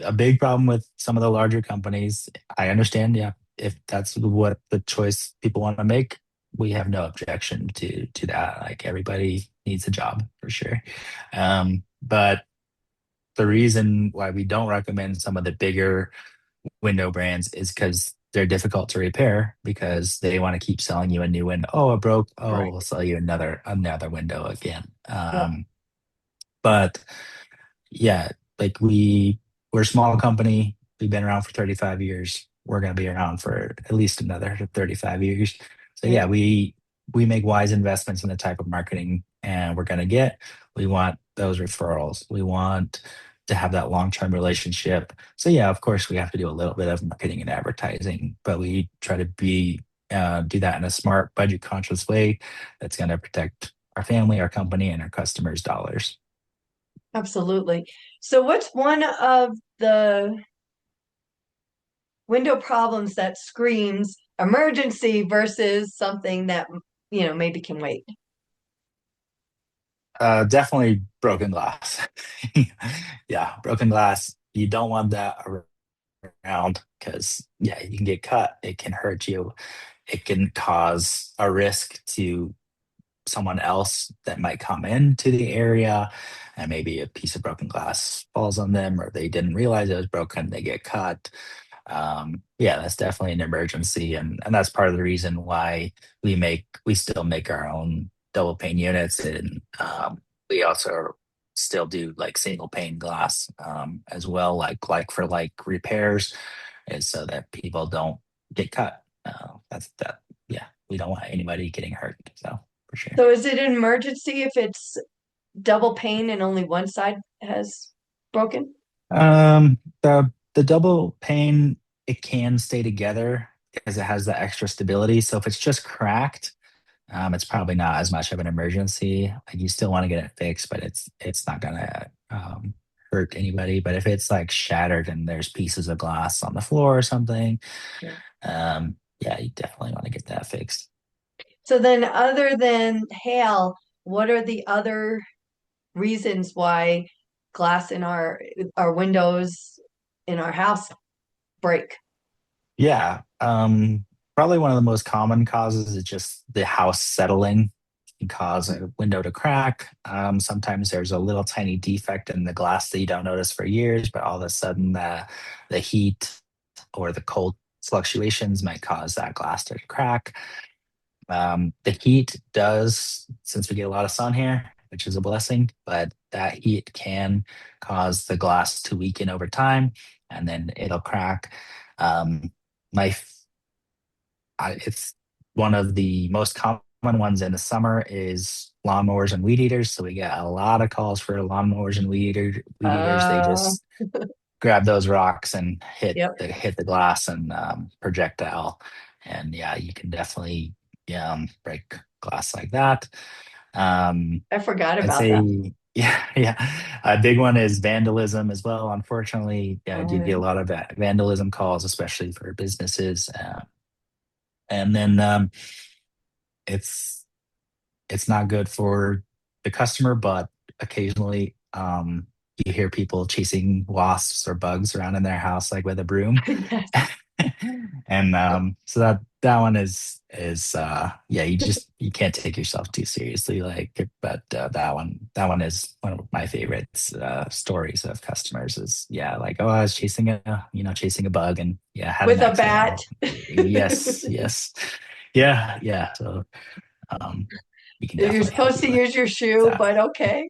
A big problem with some of the larger companies, I understand, yeah, if that's what the choice people want to make, we have no objection to that. Like everybody needs a job for sure. But the reason why we don't recommend some of the bigger window brands is because they're difficult to repair because they want to keep selling you a new window. Oh, it broke. Oh, Right. we'll sell you another window again. Yep. But yeah, like we're a small company. We've been around for 35 years. We're going to be around for at least another 35 years. So yeah, Yep. we make wise investments in the type of marketing and we're going to get. We want those referrals. We want to have that long-term relationship. So yeah, of course we have to do a little bit of marketing and advertising, but we try to do that in a smart, budget-conscious way that's going to protect our family, our company, and our customers' dollars. Absolutely. So what's one of the window problems that screams emergency versus something that, maybe can wait? Definitely broken glass. Yeah, broken glass. You don't want that around because, yeah, you can get cut. It can hurt you. It can cause a risk to someone else that might come into the area and maybe a piece of broken glass falls on them or they didn't realize it was broken. They get cut. Yeah, that's definitely an emergency, and that's part of the reason why we still make our own double pane units, and we also still do like single pane glass as well, like for like repairs, is so that people don't get cut. That's that. Yeah, we don't want anybody getting hurt. So for sure. So is it an emergency if it's double pane and only one side has broken? The double pane, it can stay together because it has the extra stability. So if it's just cracked, it's probably not as much of an emergency. Like you still want to get it fixed, but it's not gonna hurt anybody. But if it's like shattered and there's pieces of glass on the floor or something, Yeah. yeah, you definitely want to get that fixed. So then, other than hail, what are the other reasons why glass in our windows in our house break? Yeah, probably one of the most common causes is just the house settling can cause a window to crack. Sometimes there's a little tiny defect in the glass that you don't notice for years, but all of a sudden the heat or the cold fluctuations might cause that glass to crack. The heat does, since we get a lot of sun here, which is a blessing, but that heat can cause the glass to weaken over time and then it'll crack. Um, my, it's one of the most common ones in the summer is lawnmowers and weed eaters. So we get a lot of calls for lawnmowers and weed eaters. They Uh, just grab those rocks and yep, hit the glass and projectile. And yeah, you can definitely break glass like that. Um, I forgot I'd about say that. Yeah, yeah. A big one is vandalism as well. Unfortunately, yeah, I do get a Right. lot of vandalism calls, especially for businesses. And then it's it's not good for the customer, but occasionally you hear people chasing wasps or bugs around in their house like with a broom. Yes. And so that one is yeah, you can't take yourself too seriously, like, but that one is one of my favorites stories of customers is, yeah, like, oh, I was chasing a bug and yeah, had an With a accident. bat. Oh, yes, yes. Yeah, yeah. So um we can You're definitely help supposed you to with use your shoe, that. but okay.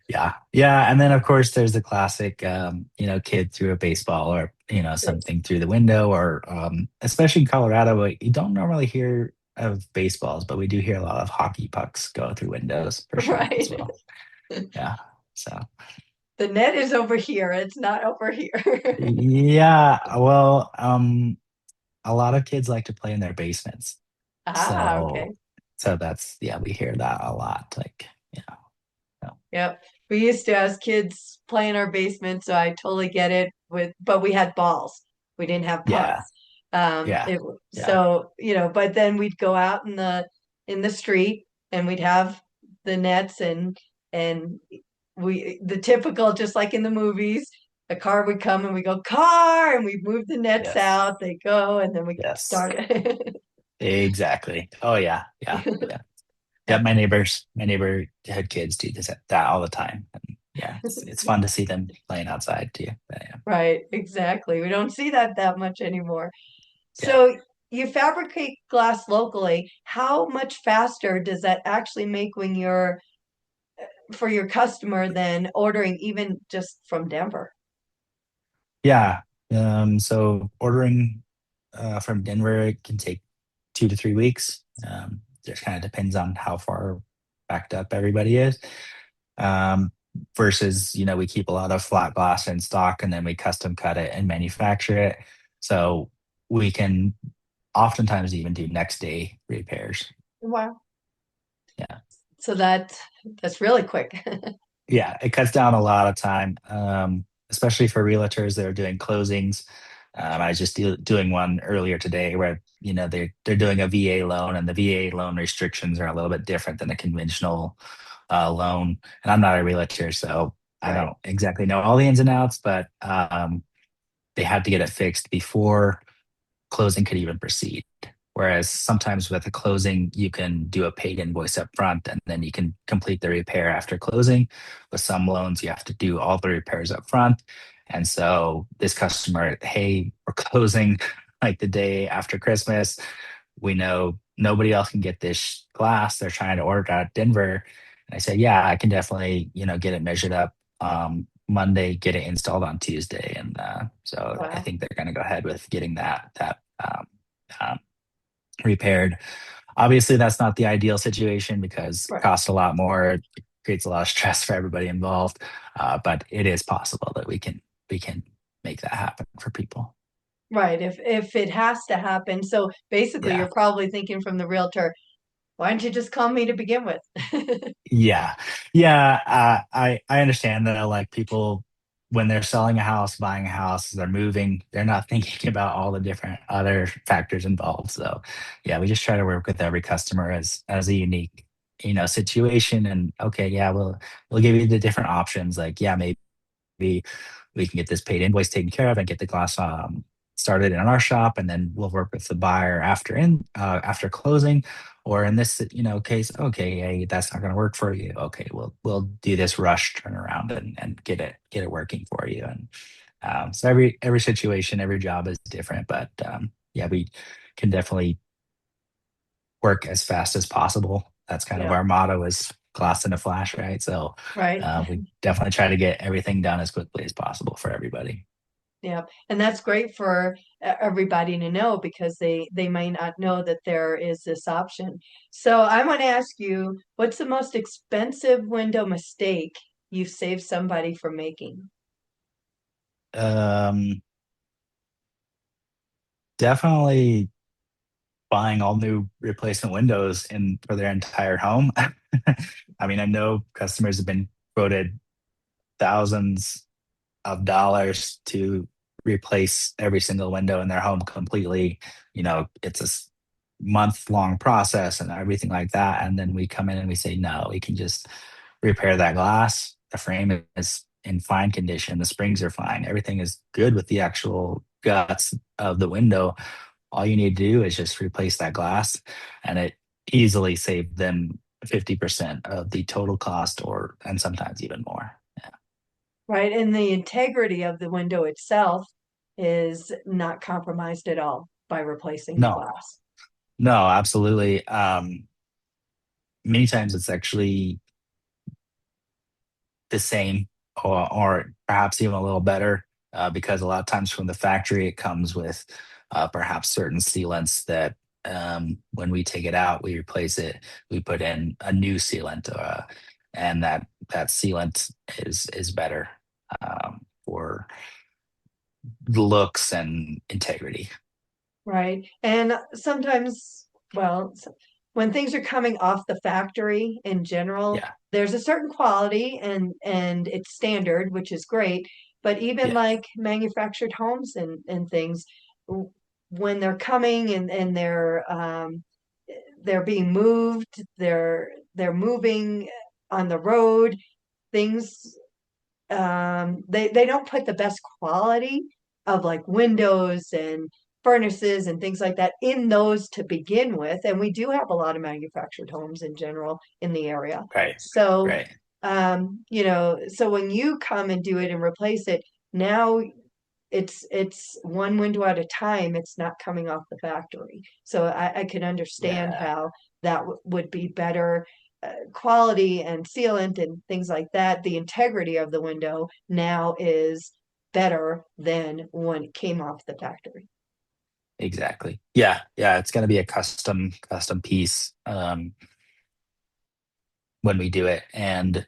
Yeah. Yeah. And then of course there's the classic kid threw a baseball or something through the window or especially in Colorado, you don't normally hear of baseballs, but we do hear a lot of hockey pucks go through windows for sure as Right. well. Yeah. So The net is over here. It's not over here. yeah, well, a lot of kids like to play in their basements. Ah, So okay. that's, yeah, we hear that a lot. Like, so, Yep. We used to as kids play in our basement, so I totally get it but we had balls. We didn't have yeah, pucks. yeah, yeah, So, but then we'd go out in the street and we'd have the nets and the typical, just like in the movies, a car would come and we go, car, and we move the nets yes. out, they go, and then we Yes, start. exactly. Oh yeah, yeah, yeah. Yeah, Yep. my neighborhood kids do that all the time. And yeah, it's fun to see them playing outside too. But yeah, Right, exactly. We don't see that much anymore. yeah, So you fabricate glass locally. How much faster does that actually make when you're for your customer than ordering even just from Denver? yeah. So ordering from Denver, it can take 2 to 3 weeks. Just kind of depends on how far backed up everybody is. Um, versus, we keep a lot of flat glass in stock and then we custom cut it and manufacture it. So we can oftentimes even do next day repairs. Wow. Yeah. So that's really quick. Yeah. It cuts down a lot of time, especially for realtors that are doing closings. I was just doing one earlier today where, they're doing a VA loan and the VA loan restrictions are a little bit different than a conventional loan. And I'm not a realtor, so I Right. don't exactly know all the ins and outs, but they had to get it fixed before closing could even proceed. Whereas sometimes with a closing, you can do a paid invoice up front and then you can complete the repair after closing. With some loans, you have to do all the repairs up front. And so this customer, hey, we're closing like the day after Christmas. We know nobody else can get this glass. They're trying to order it out of Denver. And I said, yeah, I can definitely, get it measured up Monday, get it installed on Tuesday. And so I Wow. think they're going to go ahead with getting that um, repaired. Obviously, that's not the ideal situation because it Right. costs a lot more. It creates a lot of stress for everybody involved. But it is possible that we can make that happen for people. Right. If it has to happen. So basically Yeah. you're probably thinking from the realtor, why don't you just call me to begin with? Yeah, yeah. I understand that. Like people, when they're selling a house, buying a house, they're moving. They're not thinking about all the different other factors involved. So, yeah, we just try to work with every customer as a unique, situation. And okay, yeah, we'll give you the different options. Like, yeah, maybe we can get this paid invoice taken care of and get the glass started in our shop, and then we'll work with the buyer after closing. Or in this case, okay, hey, that's not going to work for you. Okay, we'll do this rush turnaround and get it working for you. And so every situation, every job is different, but yeah, we can definitely work as fast as possible. That's kind of Yeah. our motto is glass in a flash, right? So Right. we definitely try to get everything done as quickly as possible for everybody. Yeah, and that's great for everybody to know because they might not know that there is this option. So I want to ask you, what's the most expensive window mistake you've saved somebody from making? Um, definitely buying all new replacement windows in for their entire home. I mean, I know customers have been quoted thousands of dollars to replace every single window in their home completely. It's a month long process and everything like that. And then we come in and we say, no, we can just repair that glass. The frame is in fine condition. The springs are fine. Everything is good with the actual guts of the window. All you need to do is just replace that glass, and it easily saved them 50% of the total cost, or and sometimes even more. Yeah. right? And the integrity of the window itself is not compromised at all by replacing the No, glass. no, absolutely. Many times it's actually the same, or perhaps even a little better, because a lot of times from the factory it comes with perhaps certain sealants that, when we take it out, we replace it, we put in a new sealant, and that sealant is better, for looks and integrity. Right. And sometimes, well, when things are coming off the factory in general, Yeah, there's a certain quality and it's standard, which is great. But even yeah, like manufactured homes and things, when they're coming and they're being moved, they're moving on the road, things they don't put the best quality of like windows and furnaces and things like that in those to begin with. And we do have a lot of manufactured homes in general in the area. right, So, right. so when you come and do it and replace it, now it's one window at a time. It's not coming off the factory. So I can understand Yeah, how that would be better quality and sealant and things like that. The integrity of the window now is better than when it came off the factory. exactly. Yeah, yeah. It's going to be a custom piece, when we do it, and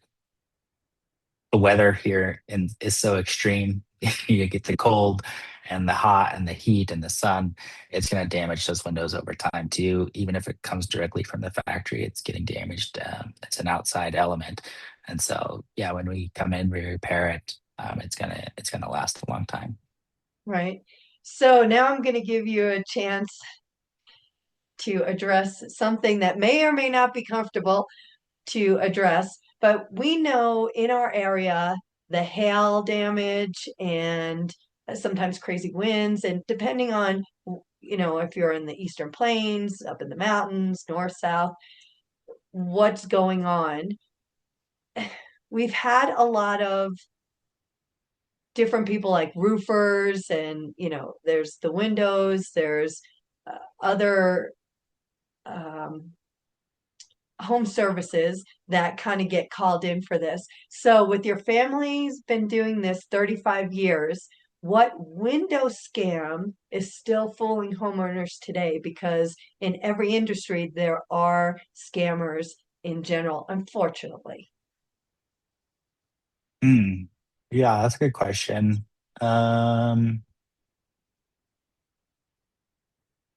the weather here is so extreme. You get the cold and the hot and the heat and the sun. It's going to damage those windows over time too. Even if it comes directly from the factory, it's getting damaged. It's an outside element, and so yeah, when we come in, we repair it. It's gonna last a long time. Right. So now I'm going to give you a chance to address something that may or may not be comfortable to address. But we know in our area the hail damage and sometimes crazy winds, and depending on, if you're in the Eastern Plains, up in the mountains, north, south, what's going on. We've had a lot of different people like roofers, and, there's the windows, there's other um, home services that kind of get called in for this. So, with your family's been doing this 35 years, what window scam is still fooling homeowners today? Because in every industry, there are scammers in general, unfortunately. Hmm. Yeah, that's a good question. Um,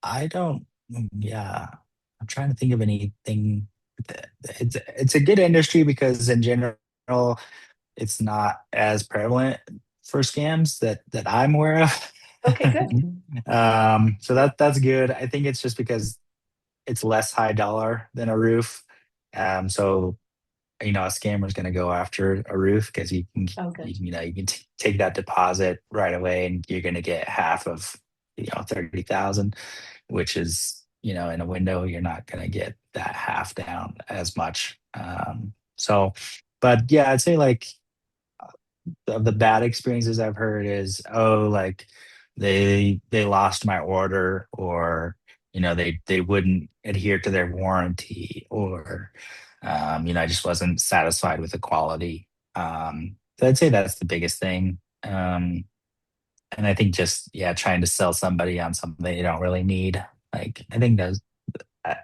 I don't. Yeah, I'm trying to think of anything. It's a good industry because in general, it's not as prevalent for scams that I'm aware of. Okay, good. So that's good. I think it's just because it's less high dollar than a roof. So a scammer's going to go after a roof because Oh, good. you can take that deposit right away and you're going to get half of 30,000, which is, in a window you're not going to get that half down as much. So, but yeah, I'd say like of the bad experiences I've heard is, oh, like they lost my order, or they wouldn't adhere to their warranty, or I just wasn't satisfied with the quality. So I'd say that's the biggest thing. And I think just, yeah, trying to sell somebody on something they don't really need. Like I think those,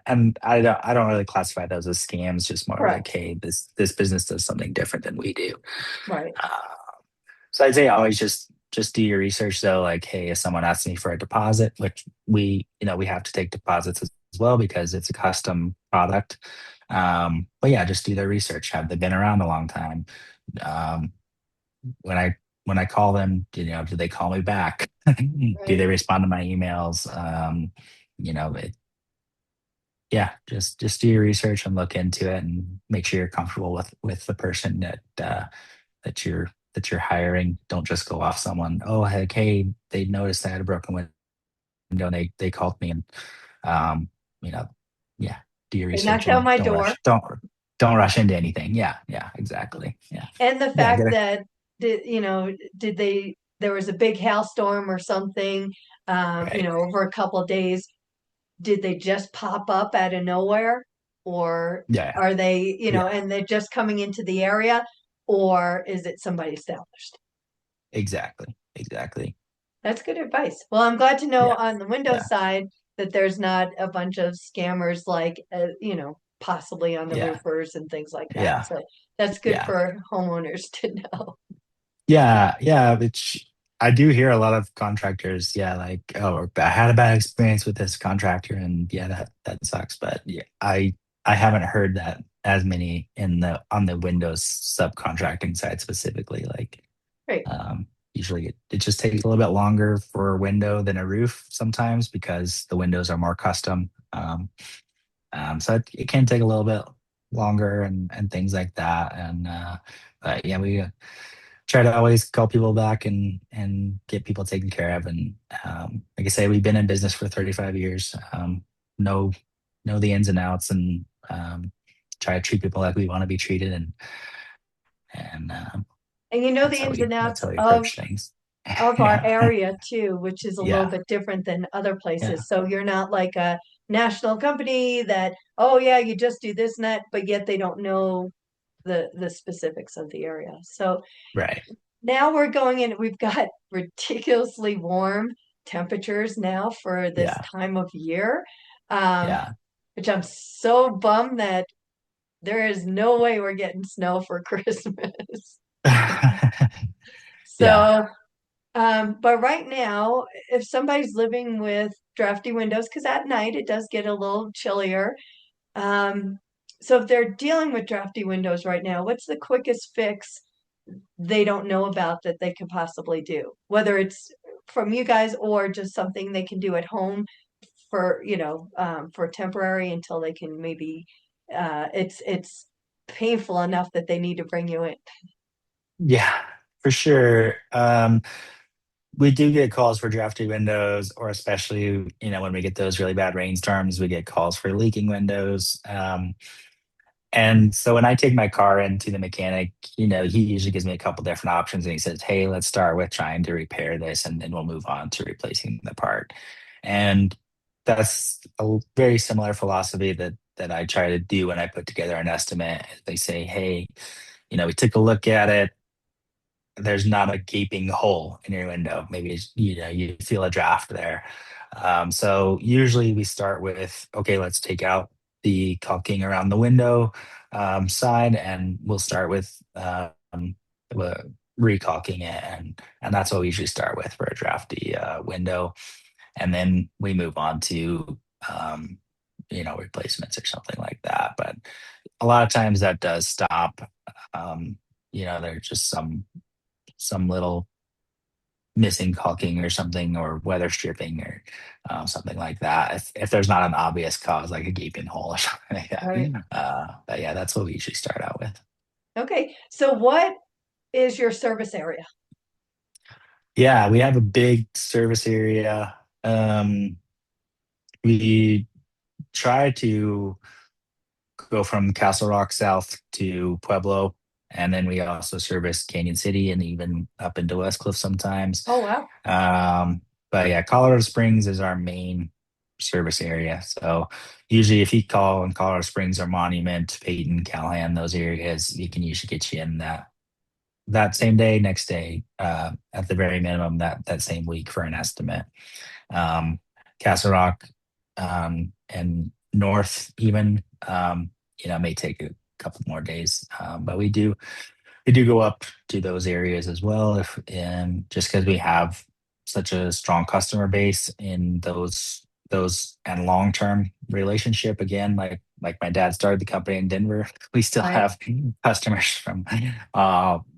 and I don't really classify those as scams. Just more like, Correct. hey, this business does something different than we do. Right. Uh, so I'd say always just do your research though. Like, hey, if someone asks me for a deposit, which we have to take deposits as well because it's a custom product. But yeah, just do their research. Have they been around a long time? Um, when I call them, do they call me back? Do Right. they respond to my emails? You know, yeah, just do your research and look into it and make sure you're comfortable with the person that you're hiring. Don't just go off someone. Oh, heck, hey, they noticed I had a broken window and they called me and um, you know, yeah, do your They research knocked on and my don't door. rush. Don't rush into anything. Yeah, yeah, exactly. Yeah, And the yeah, fact that did they there was a big hailstorm or something, right. over a couple of days. Did they just pop up out of nowhere? Or Yeah, are they, yeah, and they're just coming into the area? Or is it somebody established? exactly, exactly. That's good advice. Well, I'm glad to know Yeah, on the Windows yeah, side that there's not a bunch of scammers like, possibly on the yeah, roofers and things like that. yeah, So that's good yeah. for homeowners to know. Yeah, yeah, which I do hear a lot of contractors, yeah, like, oh, I had a bad experience with this contractor, and yeah, that sucks. But yeah, I haven't heard that as many in the on the Windows subcontracting side specifically. Like, Great. usually it just takes a little bit longer for a window than a roof sometimes because the windows are more custom. So it can take a little bit longer and things like that. And but yeah, we try to always call people back and get people taken care of. And like I say, we've been in business for 35 years. Know know the ins and outs, and try to treat people like we want to be treated. And And you know the ins and that's outs how we of approach things. our Yeah, area too, which is a little yeah, bit different than other yeah. places. So you're not like a national company that, oh yeah, you just do this and that, but yet they don't know the specifics of the area. So Right. now we're going in, we've got ridiculously warm temperatures now for this Yeah, time of year. Um, yeah. which I'm so bummed that there is no way we're getting snow for Christmas. Yeah, So but right now, if somebody's living with drafty windows, because at night it does get a little chillier. Um, so if they're dealing with drafty windows right now, what's the quickest fix they don't know about that they could possibly do? Whether it's from you guys or just something they can do at home for, for temporary until they can maybe, it's painful enough that they need to bring you in. yeah, for sure. We do get calls for drafty windows, or especially, when we get those really bad rainstorms, we get calls for leaking windows. And so when I take my car into the mechanic, he usually gives me a couple different options and he says, hey, let's start with trying to repair this and then we'll move on to replacing the part. And that's a very similar philosophy that I try to do when I put together an estimate. They say, hey, we took a look at it. There's not a gaping hole in your window. Maybe you feel a draft there. So usually we start with, okay, let's take out the caulking around the window side, and we'll start with uh, recalking it, and that's what we usually start with for a drafty window, and then we move on to replacements or something like that. But a lot of times that does stop. There's just some little missing caulking or something, or weather stripping, or something like that. If there's not an obvious cause, like a gaping hole or something like that. Right. But yeah, that's what we usually start out with. Okay. So what is your service area? Yeah, we have a big service area. We try to go from Castle Rock south to Pueblo, and then we also service Canyon City and even up into West Cliff sometimes. Oh, wow. Um, but yeah, Colorado Springs is our main service area. So usually, if you call in Colorado Springs or Monument, Peyton, Callahan, those areas, we can usually get you in that same day, next day, at the very minimum that same week for an estimate. Castle Rock, and North even, may take a couple more days, but we do go up to those areas as well, if and just because we have such a strong customer base in those and long term relationship. Again, like my dad started the company in Denver. We still Right. have customers from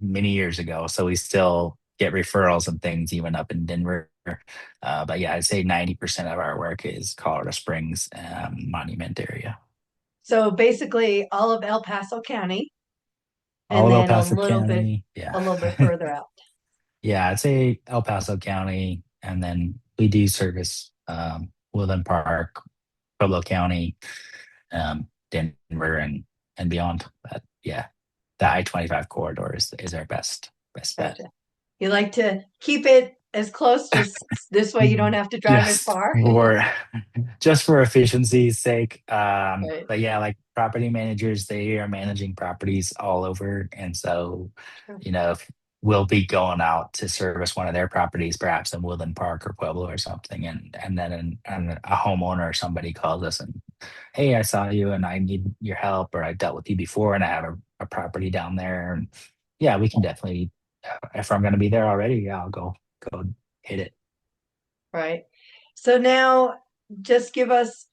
many years ago, so we still get referrals and things even up in Denver. But yeah, I'd say 90% of our work is Colorado Springs, Monument area. So basically all of El Paso County All and of El then Paso County. a Yeah. little bit further out. Yeah, I'd say El Paso County, and then we do service Woodland Park, Pueblo County, Denver, and beyond. But yeah, the I-25 corridor is our best bet. Gotcha. You like to keep it as close, just this way you don't have to drive as Just far. for just for efficiency's sake. Right. But yeah, like property managers, they are managing properties all over, and so True. if we'll be going out to service one of their properties, perhaps in Woodland Park or Pueblo or something, and then and a homeowner or somebody calls us and, hey, I saw you and I need your help, or I dealt with you before and I have a property down there, and yeah, we can definitely. If I'm going to be there already, yeah, I'll go hit it. Right. So now just give us,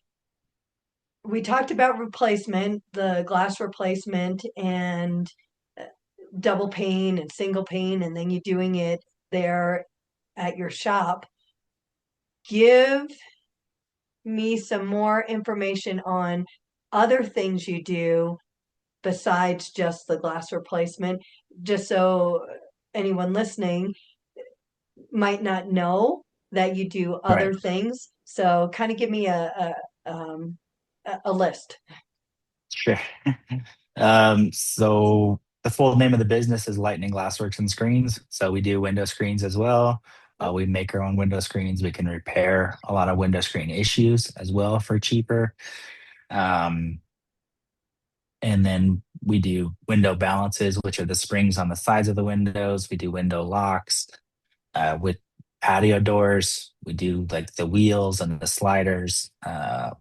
we talked about replacement, the glass replacement and uh, double pane and single pane, and then you're doing it there at your shop. Give me some more information on other things you do besides just the glass replacement, just so anyone listening might not know that you do other Right. things. So kind of give me um, a list. Sure. So the full name of the business is Lightning Glassworks and Screens. So we do window screens as well. Yep. We make our own window screens. We can repair a lot of window screen issues as well for cheaper. Um, and then we do window balances, which are the springs on the sides of the windows. We do window locks with patio doors. We do like the wheels and the sliders. Um,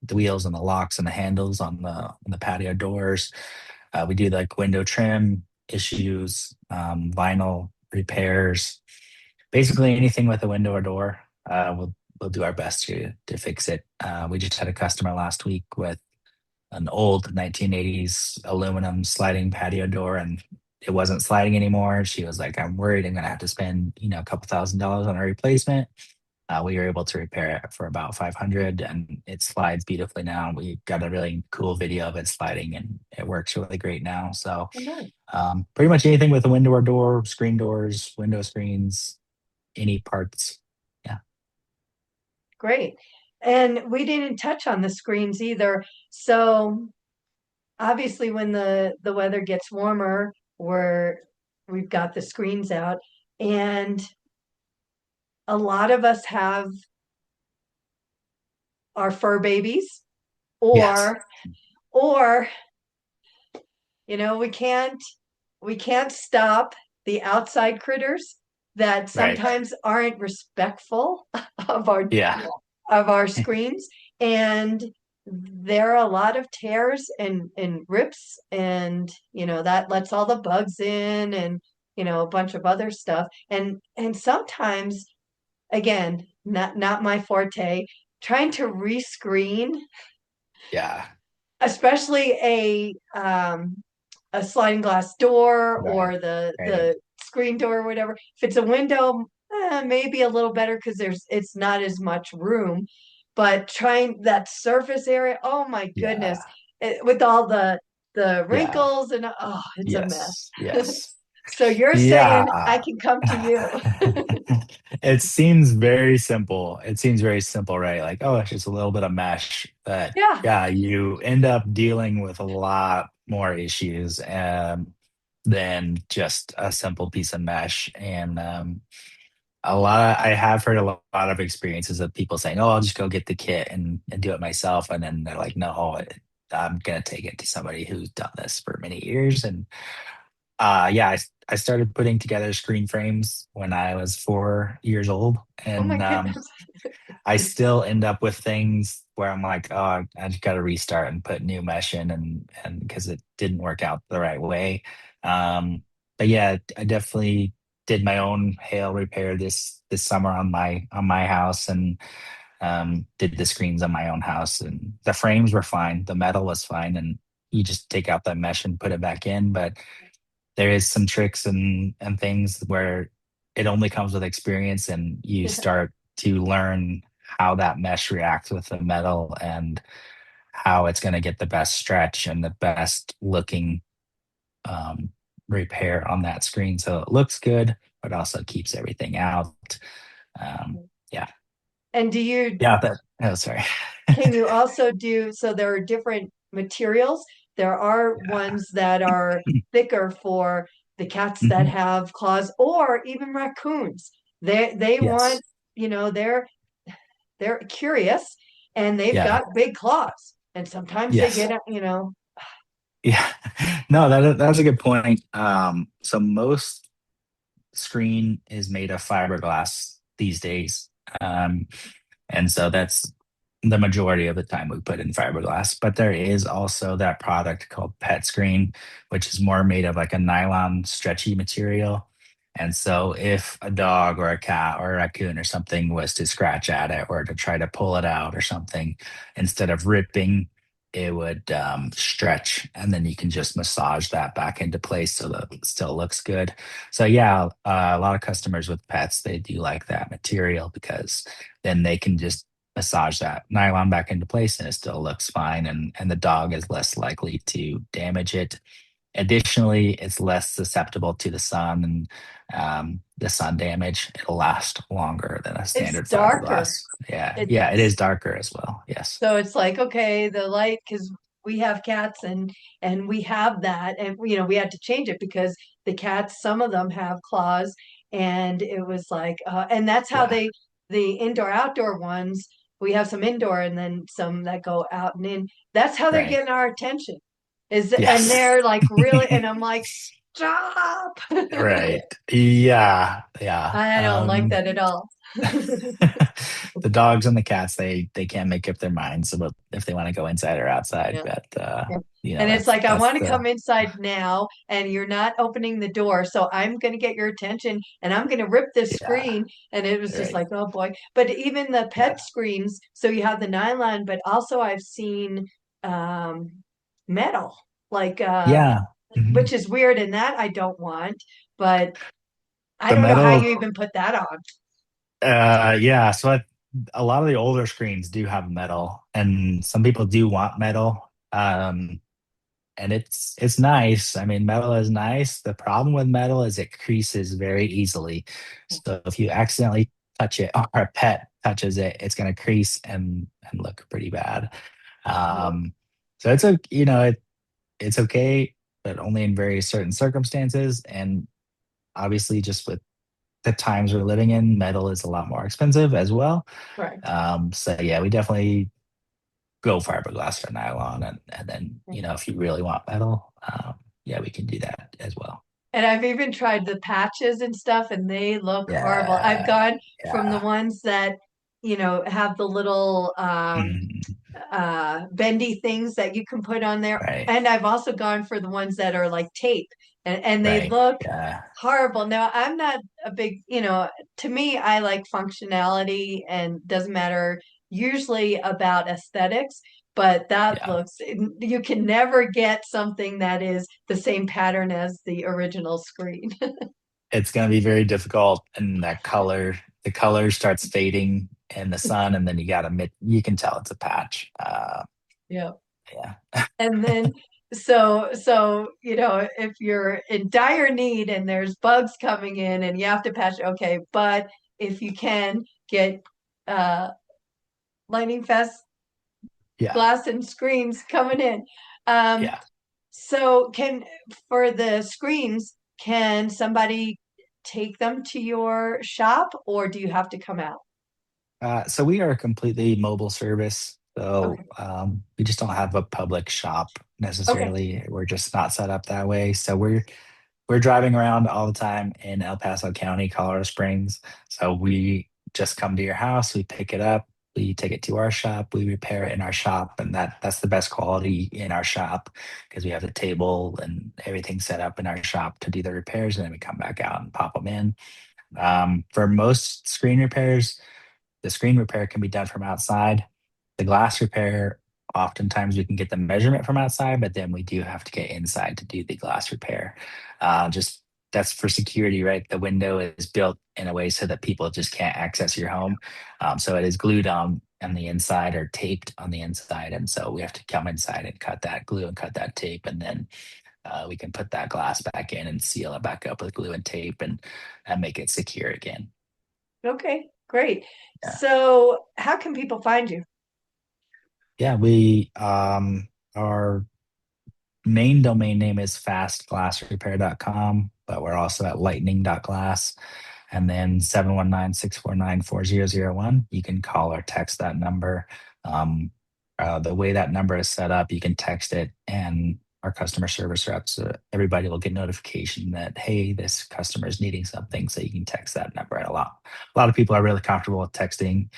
the wheels and the locks and the handles on the patio doors. We do like window trim issues, vinyl repairs, basically anything with a window or door. We'll do our best to fix it. We just had a customer last week with an old 1980s aluminum sliding patio door, and it wasn't sliding anymore. She was like, "I'm worried I'm gonna have to spend a couple $1,000s on a replacement." We were able to repair it for about 500, and it slides beautifully now. We got a really cool video of it sliding, and it works really great now. So, Oh, nice. pretty much anything with a window or door, screen doors, window screens, any parts. Yeah. Great. And we didn't touch on the screens either. So obviously when the weather gets warmer, we've got the screens out, and a lot of us have our fur babies, Yes. or or we can't stop the outside critters that Right. sometimes aren't respectful of our Yeah. of our screens, and there are a lot of tears and rips, and that lets all the bugs in, and a bunch of other stuff, and sometimes, again, not my forte, trying to rescreen, Yeah. especially a sliding glass door Right. or the Right. the screen door or whatever. If it's a window, maybe a little better because it's not as much room. But trying that surface area, oh my goodness, Yeah. with all the Yeah. wrinkles, and it's a mess. Yes. Yes. So you're saying I Yeah. can come to you? It seems very simple. It seems very simple, right? Like, oh, it's just a little bit of mesh. But Yeah. yeah, you end up dealing with a lot more issues than just a simple piece of mesh. And I have heard a lot of experiences of people saying, "Oh, I'll just go get the kit and do it myself," and then they're like, "No, I'm gonna take it to somebody who's done this for many years." And yeah, I started putting together screen frames when I was 4 years old, Oh my and goodness. I still end up with things where I'm like, oh, I just got to restart and put new mesh in, and because it didn't work out the right way. But yeah, I definitely did my own hail repair this summer on my house, and did the screens on my own house, and the frames were fine, the metal was fine, and you just take out that mesh and put it back in. But there is some tricks and things where it only comes with experience, and you start to learn how that mesh reacts with the metal and how it's going to get the best stretch and the best looking um, repair on that screen, so it looks good but also keeps everything out. um, yeah. And do you Yeah, that. Oh, sorry. can you also do, so there are different materials. There are Yeah. ones that are thicker for the cats that Mhm. have claws, or even raccoons. They want, Yes. you know, they're curious and they've Yeah. got big claws. And sometimes they Yes. get, you know, Yeah. No, that's a good point. So most screen is made of fiberglass these days. Um, and so that's the majority of the time we put in fiberglass. But there is also that product called Pet Screen, which is more made of like a nylon stretchy material. And so if a dog or a cat or a raccoon or something was to scratch at it or to try to pull it out or something, instead of ripping, it would stretch, and then you can just massage that back into place so that it still looks good. So yeah, a lot of customers with pets, they do like that material because then they can just massage that nylon back into place and it still looks fine, and the dog is less likely to damage it. Additionally, it's less susceptible to the sun and the sun damage. It'll last longer than a it's standard darker. fiberglass. Yeah, yeah, it is It's darker as well. Yes. So it's like, okay, the light, because we have cats and we have that, and you know, we had to change it because the cats, some of them have claws, and it was like, and that's how Yeah. the indoor outdoor ones. We have some indoor and then some that go out and in. That's how they're Right. getting our attention. And Yes. they're like really, and I'm like, stop. Right. Yeah. Yeah. I don't like that at all. The dogs and the cats, they can't make up their minds about if they want to go inside or outside. Yeah. But Yeah. you know, And it's like, I that's want to the come inside now, and you're not opening the door. So I'm going to get your attention and I'm going to rip this yeah, screen. And it was just right. like, oh boy. But even the pet Yeah. screens, so you have the nylon, but also I've seen um, metal, like, Yeah. Mhm. which is weird. And that I don't want, but I The don't know how metal, you even put that on. yeah. So a lot of the older screens do have metal, and some people do want metal. And it's nice. I mean, metal is nice. The problem with metal is it creases very easily. So if you accidentally touch it or a pet touches it, it's going to crease and look pretty bad. Yeah. So it's a you know it's okay, but only in very certain circumstances. And obviously, just with the times we're living in, metal is a lot more expensive as well. Correct. So yeah, we definitely go fiberglass or nylon, and then if you really want metal, yeah, we can do that as well. And I've even tried the patches and stuff, and they look horrible. I've Yeah, gone from the yeah. ones that, have the little Mhm. bendy things that you can put on there. Right, And I've also gone for the ones that are like tape, and they right. look Yeah, horrible. Now, I'm not a big, to me, I like functionality and doesn't matter usually about aesthetics, but that yeah. looks, you can never get something that is the same pattern as the original screen. It's gonna be very difficult, and the color starts fading in the sun, and then you can tell it's a patch. Yeah. Yeah, And then so if you're in dire need and there's bugs coming in and you have to patch, okay, but if you can get uh lightning fast yeah, glass and screens coming in. Um yeah. so can for the screens, can somebody take them to your shop or do you have to come out? So we are a completely mobile service. So Okay. we just don't have a public shop Okay. necessarily. We're just not set up that way. So we're driving around all the time in El Paso County, Colorado Springs. So we just come to your house, we pick it up, We take it to our shop, we repair it in our shop, and that's the best quality in our shop because we have the table and everything set up in our shop to do the repairs, and then we come back out and pop them in. For most screen repairs, the screen repair can be done from outside. The glass repair, oftentimes we can get the measurement from outside, but then we do have to get inside to do the glass repair. Just that's for security, right? The window is built in a way so that people just can't access your home. So it is glued on the inside or taped on the inside. And so we have to come inside and cut that glue and cut that tape. And then we can put that glass back in and seal it back up with glue and tape and make it secure again. Okay, great. Yeah. So, how can people find you? Yeah, we our main domain name is fastglassrepair.com, but we're also at lightning.glass and then 719-649-4001. You can call or text that number. The way that number is set up, you can text it and our customer service reps, everybody will get notification that, hey, this customer is needing something. So you can text that number. And a lot of people are really comfortable with texting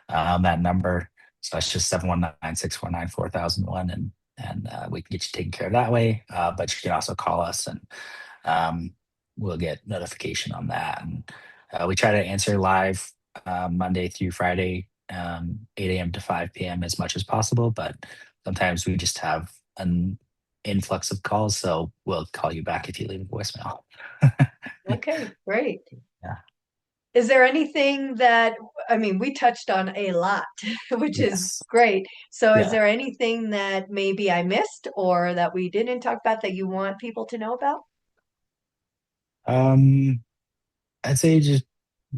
that number. So it's just 719-649-4001, and we can get you taken care of that way. But you can also call us and um, we'll get notification on that. And we try to answer live Monday through Friday, 8 a.m. to 5 p.m. as much as possible. But sometimes we just have an influx of calls, so we'll call you back if you leave a voicemail. Okay, great. Yeah. Is there anything that, I mean, we touched on a lot, which is Yes. great. So, is Yeah. there anything that maybe I missed or that we didn't talk about that you want people to know about? Um, I'd say just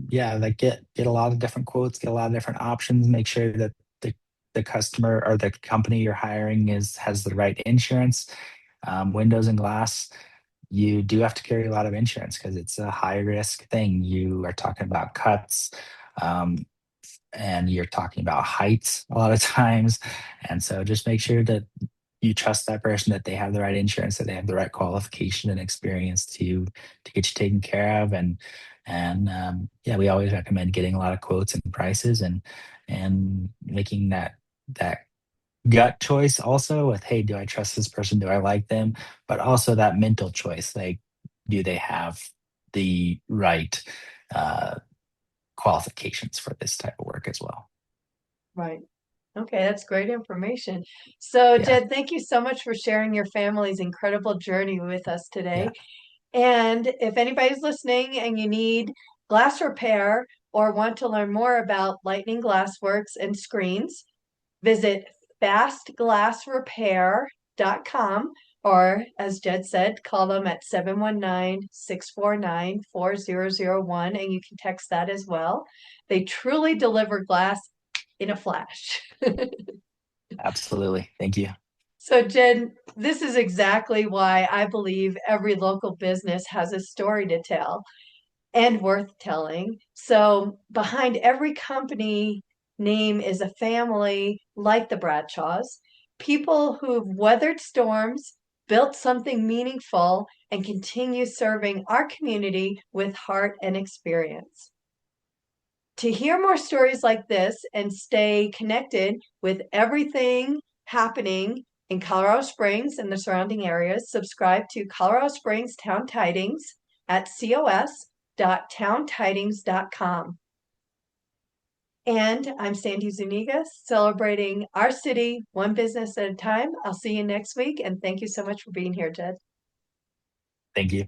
yeah, like get a lot of different quotes, get a lot of different options, make sure that the customer or the company you're hiring is has the right insurance. Windows and glass, you do have to carry a lot of insurance because it's a high risk thing. You are talking about cuts, um, and you're talking about heights a lot of times. And so just make sure that you trust that person, that they have the right insurance, that they have the right qualification and experience to get you taken care of. And yeah, we always recommend getting a lot of quotes and prices and making that gut choice also with, hey, do I trust this person? Do I like them? But also that mental choice, like, do they have the right uh, qualifications for this type of work as well? Right. Okay, that's great information. So, Yeah, Jed, thank you so much for sharing your family's incredible journey with us yeah. today. And if anybody's listening and you need glass repair or want to learn more about Lightning Glassworks and Screens, visit fastglassrepair.com, or as Jed said, call them at 719-649-4001, and you can text that as well. They truly deliver glass in a flash. Absolutely. Thank you. So, Jen, this is exactly why I believe every local business has a story to tell and worth telling. So, behind every company name is a family like the Bradshaws, people who've weathered storms, built something meaningful, and continue serving our community with heart and experience. To hear more stories like this and stay connected with everything happening in Colorado Springs and the surrounding areas, subscribe to Colorado Springs Town Tidings at cos.towntidings.com. And I'm Sandy Zuniga, celebrating our city one business at a time. I'll see you next week, and thank you so much for being here, Jed. Thank you.